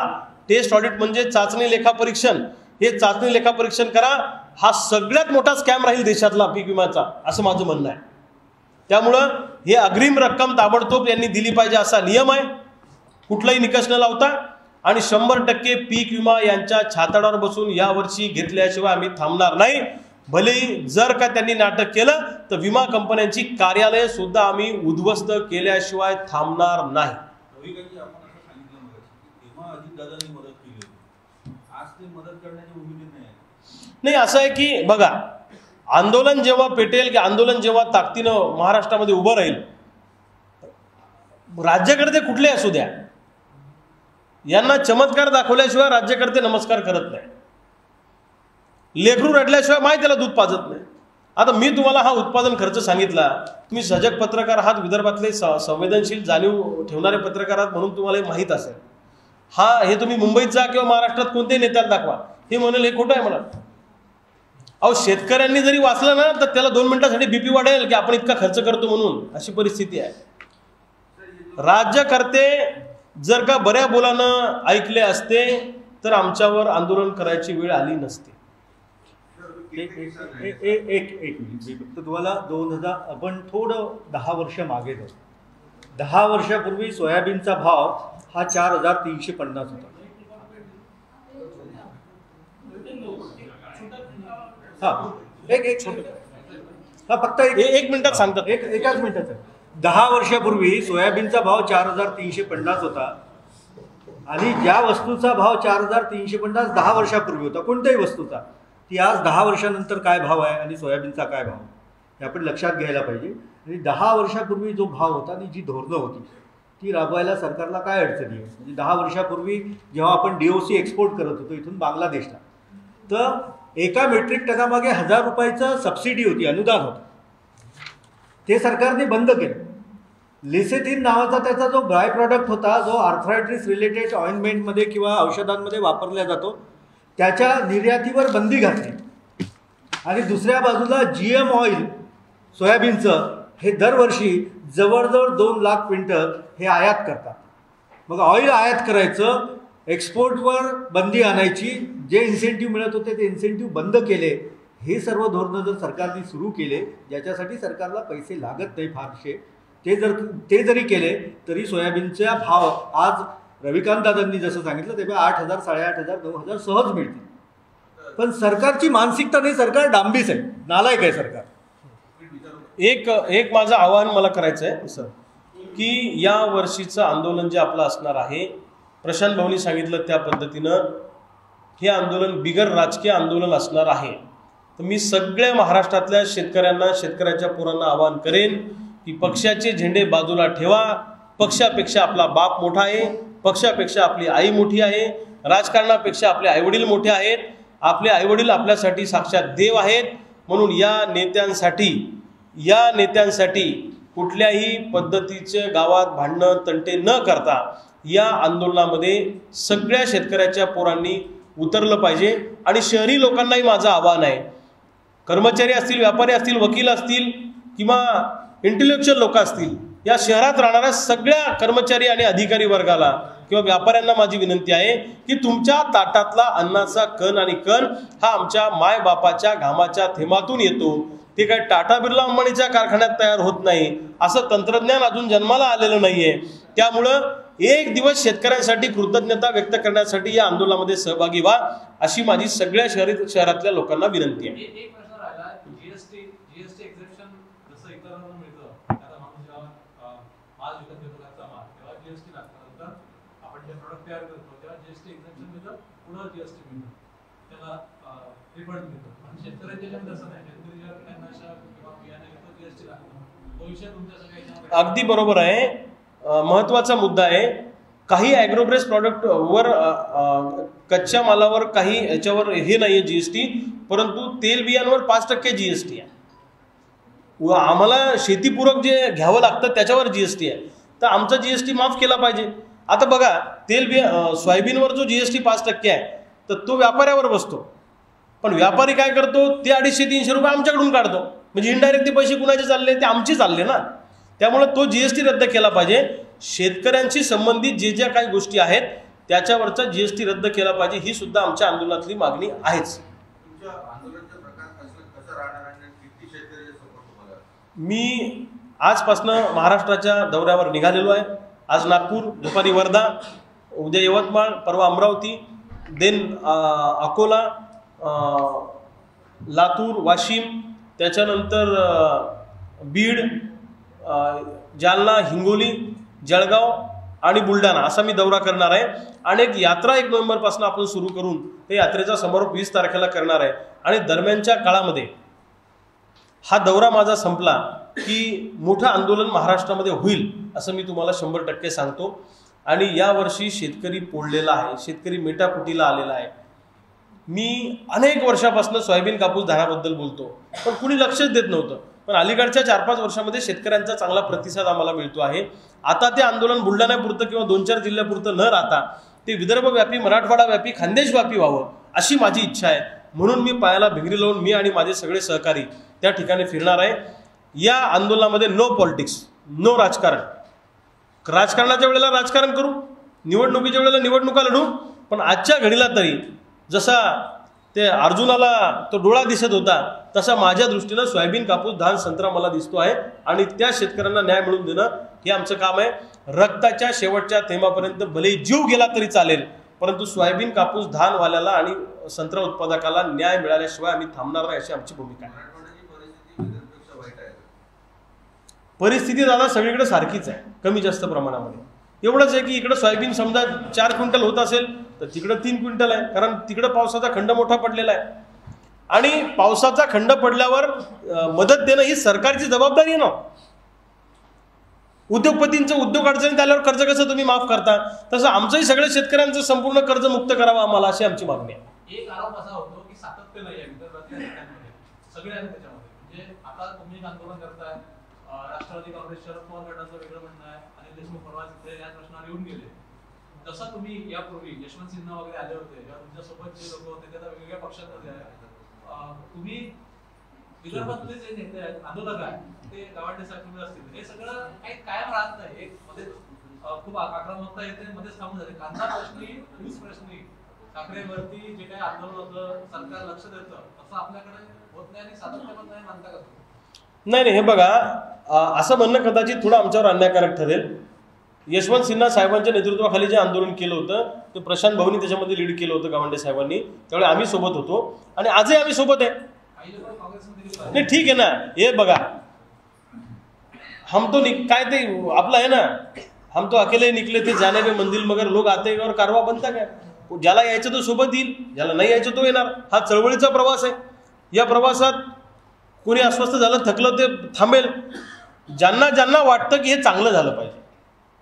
टेस्ट ऑडिट म्हणजे चाचणी लेखापरीक्षण. हे चाचणी लेखापरीक्षण करा. हा सगळ्यात मोठा स्कॅम राहील देशातला पीक विम्याचा, असं माझं म्हणणं आहे. त्यामुळं हे अग्रिम रक्कम ताबडतोब यांनी दिली पाहिजे असा नियम आहे, कुठलाही निकष न लावता. आणि 100% पीक विमा यांच्या छाताडावर बसून यावर्षी घेतल्याशिवाय आम्ही थांबणार नाही. भले जर का त्यांनी नाटक केलं तर विमा कंपन्यांची कार्यालय सुद्धा आम्ही उद्ध्वस्त केल्याशिवाय थांबणार नाही. रविकाजी आपण असं सांगितलं मग तेव्हा अजितदादांनी मदत केली होती, आज ते मदत करण्याची भूमिकेत नाही आहे. नाही, असं आहे की बघा, आंदोलन जेव्हा पेटेल की आंदोलन जेव्हा ताकदीनं महाराष्ट्रामध्ये उभं राहील, राज्यकर्ते कुठले असू द्या, यांना चमत्कार दाखवल्याशिवाय राज्यकर्ते नमस्कार करत नाही. लेकरू रडल्याशिवाय माय त्याला दूध पाजत नाही. आता मी तुम्हाला हा उत्पादन खर्च सांगितला, तुम्ही सजग पत्रकार आहात, विदर्भातले संवेदनशील जाणीव ठेवणारे पत्रकार आहात, म्हणून तुम्हाला हे माहीत असेल. हे तुम्ही मुंबईत जा किंवा महाराष्ट्रात कोणत्याही नेत्याला दाखवा, हे म्हणेल हे खोटं आहे म्हणा. अहो, शेतकऱ्यांनी जरी वाचलं ना तर त्याला 2 मिनिटांसाठी बीपी वाढेल की आपण इतका खर्च करतो म्हणून, अशी परिस्थिती आहे. राज्यकर्ते जर का बऱ्या बोलानं ऐकले असते तर आमच्यावर आंदोलन करायची वेळ आली नसती. एक मिनिट फक्त तुम्हाला 2000 आपण थोडं 10 वर्ष मागे जाऊ. 10 वर्षापूर्वी सोयाबीनचा भाव हा 4350 होता. फक्त एक मिनिटात सांगतात. एकाच मिनिटाचं. 10 वर्षापूर्वी सोयाबीनचा भाव 4350 होता आणि ज्या वस्तूचा भाव 4350 10 वर्षापूर्वी होता, कोणत्याही वस्तूचा, ती आज 10 वर्षानंतर काय भाव आहे आणि सोयाबीनचा काय भाव हे आपण लक्षात घ्यायला पाहिजे. आणि 10 वर्षापूर्वी जो भाव होता आणि जी धोरणं होती ती राबवायला सरकारला काय अडचणी आहे. म्हणजे 10 वर्षापूर्वी जेव्हा आपण DOC एक्सपोर्ट करत होतो इथून बांगलादेशला, तर एका मेट्रिक टनामागे 1000 रुपयाचं सबसिडी होती, अनुदान होतं, ते सरकारने बंद केलं. लिसेथिन नावाचा त्याचा जो बाय प्रॉडक्ट होता, जो आर्थरायटिस रिलेटेड ऑइंटमेंटमध्ये किंवा औषधांमध्ये वापरला जातो, त्याच्या निर्यातीवर बंदी घातली. आणि दुसऱ्या बाजूला GM ऑइल सोयाबीनचं हे दरवर्षी जवळजवळ 2 लाख क्विंटल हे आयात करतात. मग ऑइल आयात करायचं, एक्सपोर्टवर बंदी आणायची, जे इन्सेंटिव्ह मिळत होते ते इन्सेंटिव्ह बंद केले. हे सर्व धोरणं जर सरकारने सुरू केले, ज्याच्यासाठी सरकारला पैसे लागत नाही फारसे, ते जरी केले तरी सोयाबीनचा भाव आज रविकांत दादांनी जसं सांगितलं तेव्हा 8000, 8500, 9000 सहज मिळतील. पण सरकारची मानसिकता नाही, सरकार डांबीस आहे, नालायक आहे सरकार. एक माझं आवाहन मला करायचं आहे सर, की या वर्षीचं आंदोलन जे आपलं असणार आहे, प्रशांत भाऊनी सांगितलं त्या पद्धतीनं हे आंदोलन बिगर राजकीय आंदोलन असणार आहे. तर मी सगळ्या महाराष्ट्रातल्या शेतकऱ्यांना, शेतकऱ्याच्या पोरांना आवाहन करेन की पक्षाचे झेंडे बाजूला ठेवा. पक्षापेक्षा आपला बाप मोठा आहे, पक्षापेक्षा आपली आई मोठी आहे, राजकारणापेक्षा आपले आईवडील मोठे आहेत, आपले आईवडील आपल्यासाठी साक्षात देव आहेत. म्हणून या नेत्यांसाठी कुठल्याही पद्धतीचे गावात भांडणं तंटे न करता या आंदोलनामध्ये सगळ्या शेतकऱ्याच्या पोरांनी उतरलं पाहिजे. आणि शहरी लोकांनाही माझं आव्हान आहे, कर्मचारी असतील, व्यापारी असतील, वकील असतील किंवा इंटेलेक्च्युअल लोक असतील, या शहरात राहणाऱ्या सगळ्या कर्मचारी आणि अधिकारी वर्गाला किंवा व्यापाऱ्यांना माझी विनंती आहे की तुमच्या ताटातला अन्नाचा कण आणि कण हा आमच्या मायबापाच्या घामाच्या थेंबातून येतो. ते काय टाटा बिर्ला अंबानीच्या कारखान्यात तयार होत नाही, असं तंत्रज्ञान अजून जन्माला आलेलं नाही आहे. त्यामुळं एक दिवस शेतकऱ्यांसाठी कृतज्ञता व्यक्त करण्यासाठी या आंदोलनामध्ये सहभागी व्हा, अशी माझी सगळ्या शहरातल्या लोकांना विनंती आहे. एक प्रश्न राहिला, जीएसटी एक्झेप्शन जसं इतरांना मिळतं, आता माणूस जेव्हा माल विकत घेतो कच्चा माल तेव्हा जीएसटी लागतं, नंतर आपण जे प्रोडक्ट तयार करतो तेव्हा जीएसटी एक्झेप्शन मिळतं, पुढं जीएसटी मिळतं, त्याला रिफंड मिळतं. पण शेतकऱ्यांच्या ज्याच्यामध्ये असं नाही, शेतकरी जेव्हा कीटकनाशक किंवा बियाणे घेतो जीएसटी लागतो. तो विषय तुमच्या सगळ्या अगदी बरोबर आहे, महत्त्वाचा मुद्दा आहे. काही ॲग्रोप्रेस प्रॉडक्ट वर कच्च्या मालावर काही याच्यावर हे नाही आहे जीएसटी, परंतु तेल बियांवर 5% जीएसटी आहे. आम्हाला शेतीपूरक जे घ्यावं लागतं त्याच्यावर जीएसटी आहे, तर आमचा जीएसटी माफ केला पाहिजे. आता बघा, सोयाबीनवर जो जीएसटी 5% आहे तर तो व्यापाऱ्यावर बसतो, पण व्यापारी काय करतो, ते 250-300 रुपये आमच्याकडून काढतो. म्हणजे इनडायरेक्ट ते पैसे कुणाचे चालले, ते आमचे चालले ना. त्यामुळे तो जीएसटी रद्द केला पाहिजे. शेतकऱ्यांशी संबंधित जे काही गोष्टी आहेत त्याच्यावरचा जीएसटी रद्द केला पाहिजे, ही सुद्धा आमच्या आंदोलनातली मागणी आहेच. मी आजपासनं महाराष्ट्राच्या दौऱ्यावर निघालेलो आहे. आज नागपूर, दुपारी वर्धा, उद्या यवतमाळ, परवा अमरावती, देन अकोला, लातूर, वाशिम, त्याच्यानंतर बीड, जालना, हिंगोली, जळगाव आणि बुलढाणा असा मी दौरा करणार आहे. आणि एक यात्रा 1 नोव्हेंबरपासून आपण सुरू करून ते यात्रेचा समारोप 20 तारखेला करणार आहे. आणि दरम्यानच्या काळामध्ये हा दौरा माझा संपला की मोठं आंदोलन महाराष्ट्रामध्ये होईल असं मी तुम्हाला 100% सांगतो. आणि यावर्षी शेतकरी पोळलेला आहे, शेतकरी मेटाकुटीला आलेला आहे. मी अनेक वर्षापासून सोयाबीन कापूस धानाबद्दल बोलतो, पण कुणी लक्षच देत नव्हतं. पण अलीकडच्या 4-5 वर्षामध्ये शेतकऱ्यांचा चांगला प्रतिसाद आम्हाला मिळतो आहे. आता ते आंदोलन बुलढाण्यापुरतं किंवा 2-4 जिल्ह्यापुरतं न राहता ते विदर्भव्यापी, मराठवाडाव्यापी, खानदेशव्यापी व्हावं अशी माझी इच्छा आहे. म्हणून मी पायाला भिंगरी लावून मी आणि माझे सगळे सहकारी त्या ठिकाणी फिरणार आहे. या आंदोलनामध्ये नो पॉलिटिक्स, नो राजकारण. राजकारणाच्या वेळेला राजकारण करू, निवडणुकीच्या वेळेला निवडणुका लढू, पण आजच्या घडीला तरी जसा ते अर्जुनाला तो डोळा दिसत होता तसा माझ्या दृष्टीनं सोयाबीन, कापूस, धान, संत्रा मला दिसतो आहे. आणि त्या शेतकऱ्यांना न्याय मिळवून देणं हे आमचं काम आहे. रक्ताच्या शेवटच्या थेंबापर्यंत भले जीव गेला तरी चालेल, परंतु सोयाबीन, कापूस, धानवाल्याला आणि संत्रा उत्पादकाला न्याय मिळाल्याशिवाय आम्ही थांबणार नाही अशी आमची भूमिका आहे. परिस्थिती दादा सगळीकडे सारखीच आहे, कमी जास्त प्रमाणामध्ये. एवढंच आहे की इकडं सोयाबीन समजा 4 क्विंटल होत असेल तर तिकडं 3 क्विंटल आहे, कारण तिकडं पावसाचा खंड मोठा पडलेला आहे. आणि पावसाचा खंड पडल्यावर मदत देणं ही सरकारची जबाबदारी आहे ना. उद्योगपतींचं उद्योग अडचणीत आल्यावर कर्ज कसं तुम्ही माफ करता, तसं आमचंही सगळ्या शेतकऱ्यांचं संपूर्ण कर्ज मुक्त करावं आम्हाला अशी आमची मागणी आहे. एक आरोप असा होतो की सातत्य नाही आहे विदर्भातल्या नेत्यांमध्ये, सगळे आहेत त्याच्यामध्ये. म्हणजे आता तुम्ही एक आंदोलन करताय, राष्ट्रवादी काँग्रेस, शरद पवार गटाचं वेगळं म्हणणं आहे, अनिल देशमुख परवा तिथे या प्रश्नावर येऊन गेले. जसं तुम्ही यापूर्वी यशवंत सिन्हा वगैरे आले होते, किंवा तुमच्यासोबत जे लोक होते ते आता वेगवेगळ्या पक्षात आहेत, तुम्ही विदर्भातले जे नेते आहेत, आंदोलक आहेत, ते गावंडे साहेब असतील, हे सगळं काही कायम राहत नाही. एक मध्ये खूप आक्रमकता येते, मध्येच थांबून जाते. कांदा प्रश्नी, ऊस प्रश्नी, साखरेवरती जे काही आंदोलन होतं, सरकार लक्ष देतं, असं आपल्याकडे होत नाही आणि सातत्य पण नाही, मानता का? नाही, हे बघा, असं म्हणणं कदाचित थोडं आमच्यावर अन्यायकारक ठरेल. यशवंत सिन्हा साहेबांच्या नेतृत्वाखाली जे आंदोलन केलं होतं ते प्रशांत भाऊनी त्याच्यामध्ये लीड केलं होतं, गावंडे साहेबांनी. त्यावेळी आम्ही सोबत होतो आणि आजही आम्ही सोबत आहे. नाही, ठीक आहे ना. हे बघा, हम तो काय ते आपलं आहे ना, हम तो अकेले निकले थे जाने में मंदिर मगर लोग आते और कारवा बनता काय. ज्याला यायचं तो सोबत येईल, ज्याला नाही यायचं तो येणार. हा चळवळीचा प्रवास आहे. या प्रवासात कोणी अस्वस्थ झालं, थकलं, ते थांबेल. ज्यांना ज्यांना वाटतं की हे चांगलं झालं पाहिजे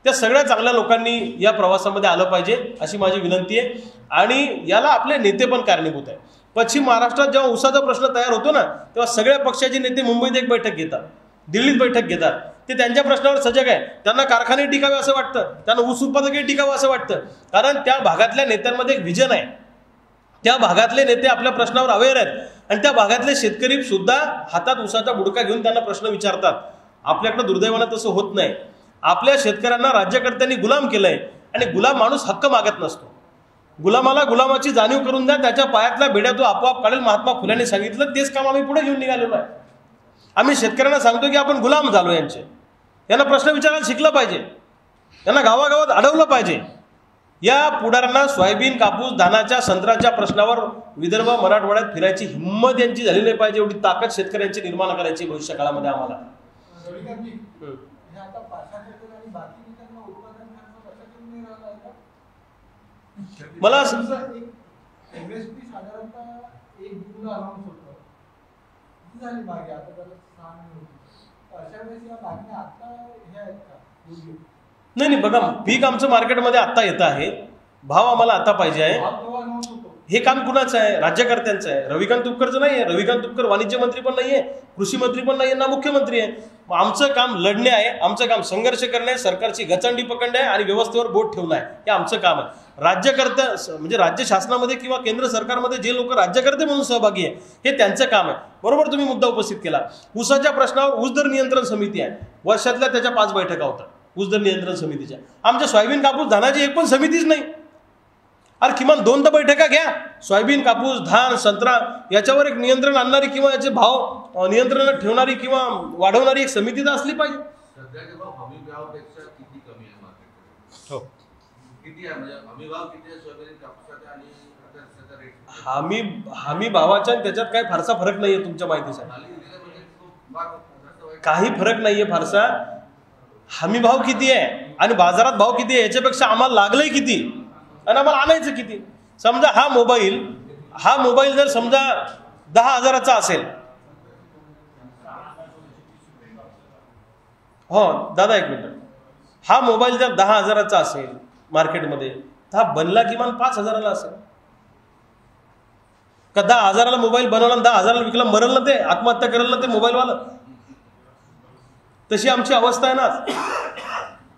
त्या सगळ्या चांगल्या लोकांनी या प्रवासामध्ये आलं पाहिजे अशी माझी विनंती आहे. आणि याला आपले नेते पण कारणीभूत आहे. पश्चिम महाराष्ट्रात जेव्हा ऊसाचा प्रश्न तयार होतो ना, तेव्हा सगळ्या पक्षाचे नेते मुंबईत एक बैठक घेतात, दिल्लीत बैठक घेतात. ते त्यांच्या प्रश्नावर सजग आहे. त्यांना कारखाने टिकावे असं वाटतं, त्यांना ऊस उत्पादकही टिकावं असं वाटतं, कारण त्या भागातल्या नेत्यांमध्ये एक व्हिजन आहे. त्या भागातले नेते आपल्या प्रश्नावर अवेअर आहेत आणि त्या भागातले शेतकरी सुद्धा हातात ऊसाचा बुडका घेऊन त्यांना प्रश्न विचारतात. आपल्याकडे दुर्दैवानं तसं होत नाही. आपल्या शेतकऱ्यांना राज्यकर्त्यांनी गुलाम केलंय आणि गुलाम माणूस हक्क मागत नसतो. गुलामाला गुलामाची जाणीव करून द्या, त्याच्या पायातल्या बेड्या तो आपोआप काढेल. महात्मा फुल्याने सांगितलं, तेच काम आम्ही पुढे घेऊन निघालेलो आहे. आम्ही शेतकऱ्यांना सांगतो की आपण गुलाम झालो यांचे. यांना प्रश्न विचारायला शिकलं पाहिजे, यांना गावागावात अडवलं पाहिजे. या पुढाऱ्यांना सोयाबीन, कापूस, धानाच्या, संत्र्याच्या प्रश्नावर विदर्भ, मराठवाड्यात फिरायची हिंमत यांची झाली नाही पाहिजे. एवढी ताकद शेतकऱ्यांची निर्माण करायची भविष्य काळामध्ये आम्हाला. मला नाही बघा, पीक आमचं मार्केटमध्ये आत्ता येतं आहे, भाव आम्हाला आता पाहिजे आहे. हे काम कुणाचं आहे? राज्यकर्त्यांचं आहे. रविकांत तुपकरचं नाही आहे. रविकांत तुपकर वाणिज्य मंत्री पण नाही आहे, कृषी मंत्री पण नाही आहे, ना मुख्यमंत्री आहे. आमचं काम लढणे आहे, आमचं काम संघर्ष करणे आहे, सरकारची गचंडी पकडणे आहे आणि व्यवस्थेवर बोट ठेवणं आहे. हे आमचं काम आहे. राज्यकर्ता म्हणजे राज्य शासनामध्ये किंवा केंद्र सरकारमध्ये जे लोक राज्यकर्ते म्हणून सहभागी आहे हे त्यांचं काम आहे. बरोबर तुम्ही मुद्दा उपस्थित केला. ऊसाच्या प्रश्नावर ऊस दर नियंत्रण समिती आहे, वर्षातल्या त्याच्या 5 बैठका होतात ऊस दर नियंत्रण समितीच्या. आमच्या सोयाबीन, कापूस, धानाची एक पण समितीच नाही. अरे किमान 2 बैठका घ्या. सोयाबीन, कापूस, धान, संत्रा याच्यावर एक नियंत्रण आणणारी किंवा याचे भाव नियंत्रणात ठेवणारी किंवा वाढवणारी एक समिती तर असली पाहिजे. सध्याचे भाव हमी भावापेक्षा किती कमी आहे मार्केट? हो, किती आहे? म्हणजे हमी भाव किती आहे सोयाबीन, कापसाचा आणि त्याचा रेट? हमी भावाच्या त्याच्यात काही फारसा फरक नाहीये तुमच्या माहितीसाठी. काही फरक नाहीये फारसा. हमी भाव किती आहे आणि बाजारात भाव किती आहे याच्यापेक्षा आम्हाला लागलंय किती आणि आम्हाला आणायचं किती. समजा हा मोबाईल जर समजा 10,000चा असेल, हो दादा एक मिनिट, हा मोबाईल जर 10,000चा असेल मार्केटमध्ये तर हा बनला किमान 5,000ला असेल का? 10,000ला मोबाईल बनवला 10,000ला विकला, मरल ना ते, आत्महत्या करेल ना ते मोबाईलवालं. तशी आमची अवस्था आहे ना.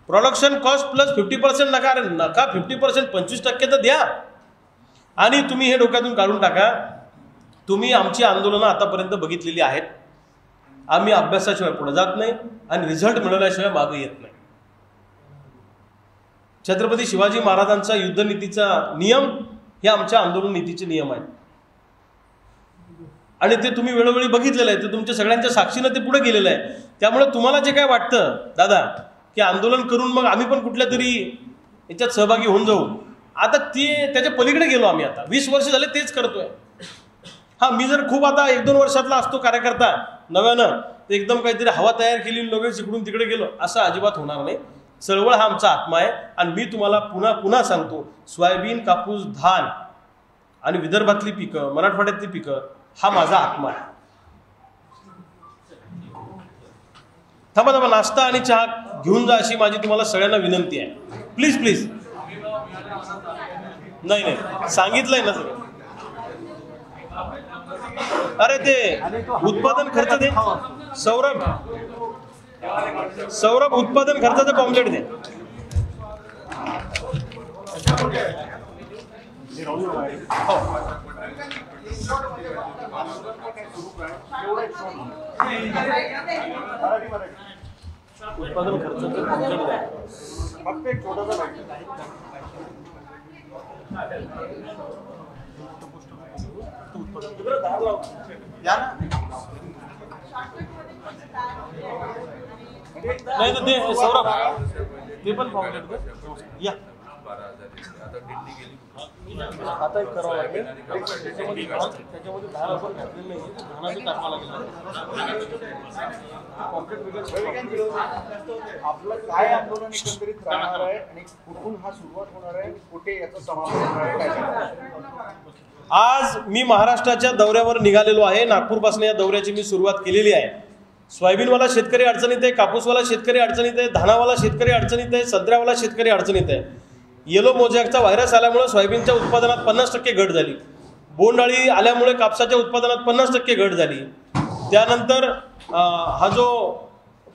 प्रोडक्शन कॉस्ट प्लस 50% नका 50%, 25% तर द्या. आणि तुम्ही हे डोक्यातून काढून टाका, तुम्ही आमची आंदोलनं आतापर्यंत बघितलेली आहेत. आम्ही अभ्यासाशिवाय पुढे जात नाही आणि रिझल्ट मिळवल्याशिवाय मागे येत नाही. छत्रपती शिवाजी महाराजांचा युद्धनीतीचा नियम हे आमच्या आंदोलन नीतीचे नियम आहेत आणि ते तुम्ही वेळोवेळी बघितलेलं आहे. ते तुमच्या सगळ्यांच्या साक्षीनं ते पुढे गेलेलं आहे. त्यामुळे तुम्हाला जे काय वाटतं दादा की आंदोलन करून मग आम्ही पण कुठल्या तरी याच्यात सहभागी होऊन जाऊ, आता ते त्याच्या पलीकडे गेलो आम्ही. आता 20 वर्ष झाले तेच करतोय. हा, मी जर खूप आता 1-2 वर्षातला असतो कार्यकर्ता नव्यानं, तर एकदम काहीतरी हवा तयार केली लगेच इकडून तिकडे गेलो, असं अजिबात होणार नाही. चळवळ हा आमचा आत्मा आहे. आणि मी तुम्हाला पुन्हा सांगतो, सोयाबीन, कापूस, धान आणि विदर्भातली पिकं, मराठवाड्यातली पिकं हा माझा आत्मा आहे. थांबा, नाश्ता आणि चहा घेऊन जा अशी माझी तुम्हाला सगळ्यांना विनंती आहे. प्लीज. नाही सांगितलंय ना सगळं. अरे ते उत्पादन खर्च दे सौरभ उत्पादन खर्चाचं पॉम्पलेट दे. उत्पादन खर्चाचं पॉम्पलेट द्या. फक्त एक छोटासा नाही तर ते सौरभ ते पण या आता एक करावं लागेल. त्याच्यामध्ये धान आपण घातलेलं नाही, धानाचं टाकावं लागेल. आपलं काय आंदोलन एकंदरीत राहणार आहे आणि कुठून हा सुरुवात होणार आहे, कुठे याचं समापन होणार आहे? आज मी महाराष्ट्राच्या दौऱ्यावर निघालेलो आहे. नागपूरपासून या दौऱ्याची मी सुरुवात केलेली आहे. सोयाबीनवाला शेतकरी अडचणीत आहे, कापूसवाला शेतकरी अडचणीत आहे, धानावाला शेतकरी अडचणीत आहे, संत्र्यावाला शेतकरी अडचणीत आहे. येलो मोजॅकचा व्हायरस आल्यामुळे सोयाबीनच्या उत्पादनात 50% घट झाली. बोंडअळी आल्यामुळे कापसाच्या उत्पादनात 50% घट झाली. त्यानंतर हा जो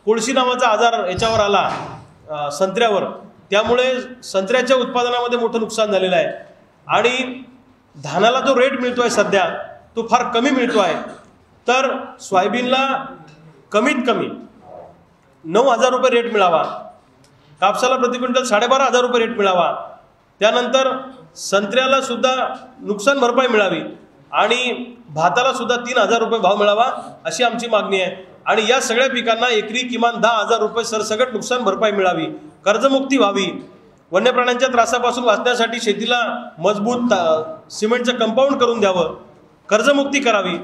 कोळशी नावाचा आजार याच्यावर आला संत्र्यावर, त्यामुळे संत्र्याच्या उत्पादनामध्ये मोठं नुकसान झालेलं आहे. आणि धानाला जो रेट मिळतोय सध्या तो फार कमी मिळतो आहे. तर सोयाबीनला कमीत कमी 9,000 रुपये रेट मिळावा, कापसाला प्रति क्विंटल 12,500 रुपये रेट मिळावा. त्यानंतर संत्र्याला सुद्धा नुकसान भरपाई मिळावी आणि भाताला सुद्धा 3,000 रुपये भाव मिळावा अशी आमची मागणी आहे. आणि या सगळ्या पिकांना एकरी किमान 10,000 रुपये सरसकट नुकसान भरपाई मिळावी, कर्जमुक्ती व्हावी. वन्य प्राण्यांच्या त्रासापासून वाचण्यासाठी शेतीला मजबूत सिमेंटचं कंपाऊंड करून द्यावं, कर्जमुक्ती करावी,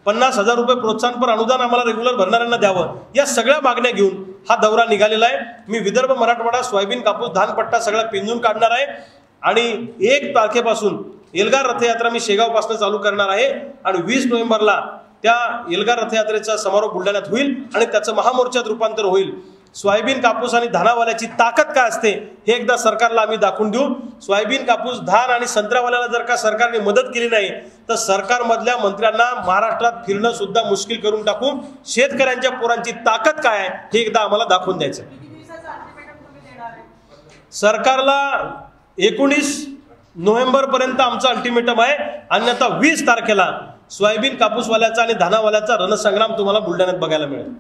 50,000 रुपये प्रोत्साहनपर अनुदान आम्हाला रेग्युलर भरणाऱ्यांना द्यावं. या सगळ्या मागण्या घेऊन हा दौरा निघालेला आहे. मी विदर्भ, मराठवाडा, सोयाबीन, कापूस, धान पट्टा सगळा पिंजून काढणार आहे. आणि 1 तारखेपासून एल्गार रथयात्रा मी शेगावपासून चालू करणार आहे. आणि 20 नोव्हेंबरला त्या एल्गार रथयात्रेचा समारोप बुलढाण्यात होईल आणि त्याचं महामोर्चात रूपांतर होईल. सोयाबीन, कापूस आणि धानावाल्याची ताकद काय असते हे एकदा सरकारला आम्ही दाखवून देऊ. सोयाबीन, कापूस, धान आणि संत्र्यावाल्याला जर का सरकारने मदत केली नाही तर सरकारमधल्या मंत्र्यांना महाराष्ट्रात फिरणं सुद्धा मुश्किल करून टाकू. शेतकऱ्यांच्या पोरांची ताकद काय आहे हे एकदा आम्हाला दाखवून द्यायचं. सरकारला 19 नोव्हेंबरपर्यंत आमचं अल्टिमेटम आहे. अन्यथा 20 तारखेला सोयाबीन, कापूसवाल्याचा आणि धानावाल्याचा रणसंग्राम तुम्हाला बुलढाण्यात बघायला मिळेल.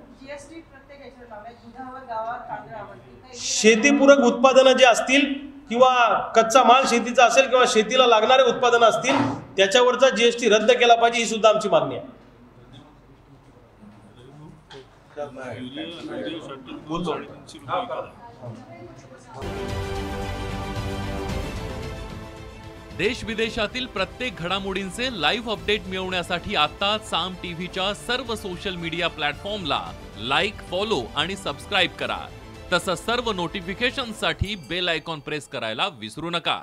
शेतीपूरक उत्पादनं जे असतील किंवा कच्चा माल शेतीचा असेल किंवा शेतीला लागणारे उत्पादनं असतील त्याच्यावरचा GST रद्द केला पाहिजे, ही सुद्धा आमची मागणी आहे. देश विदेशातील प्रत्येक घडामोडींचे लाईव्ह अपडेट मिळवण्यासाठी आता साम टीव्हीच्या सर्व सोशल मीडिया प्लॅटफॉर्मला लाईक, फॉलो आणि सबस्क्राईब करा. तसंच सर्व नोटिफिकेशनसाठी बेल आयकॉन प्रेस करायला विसरू नका.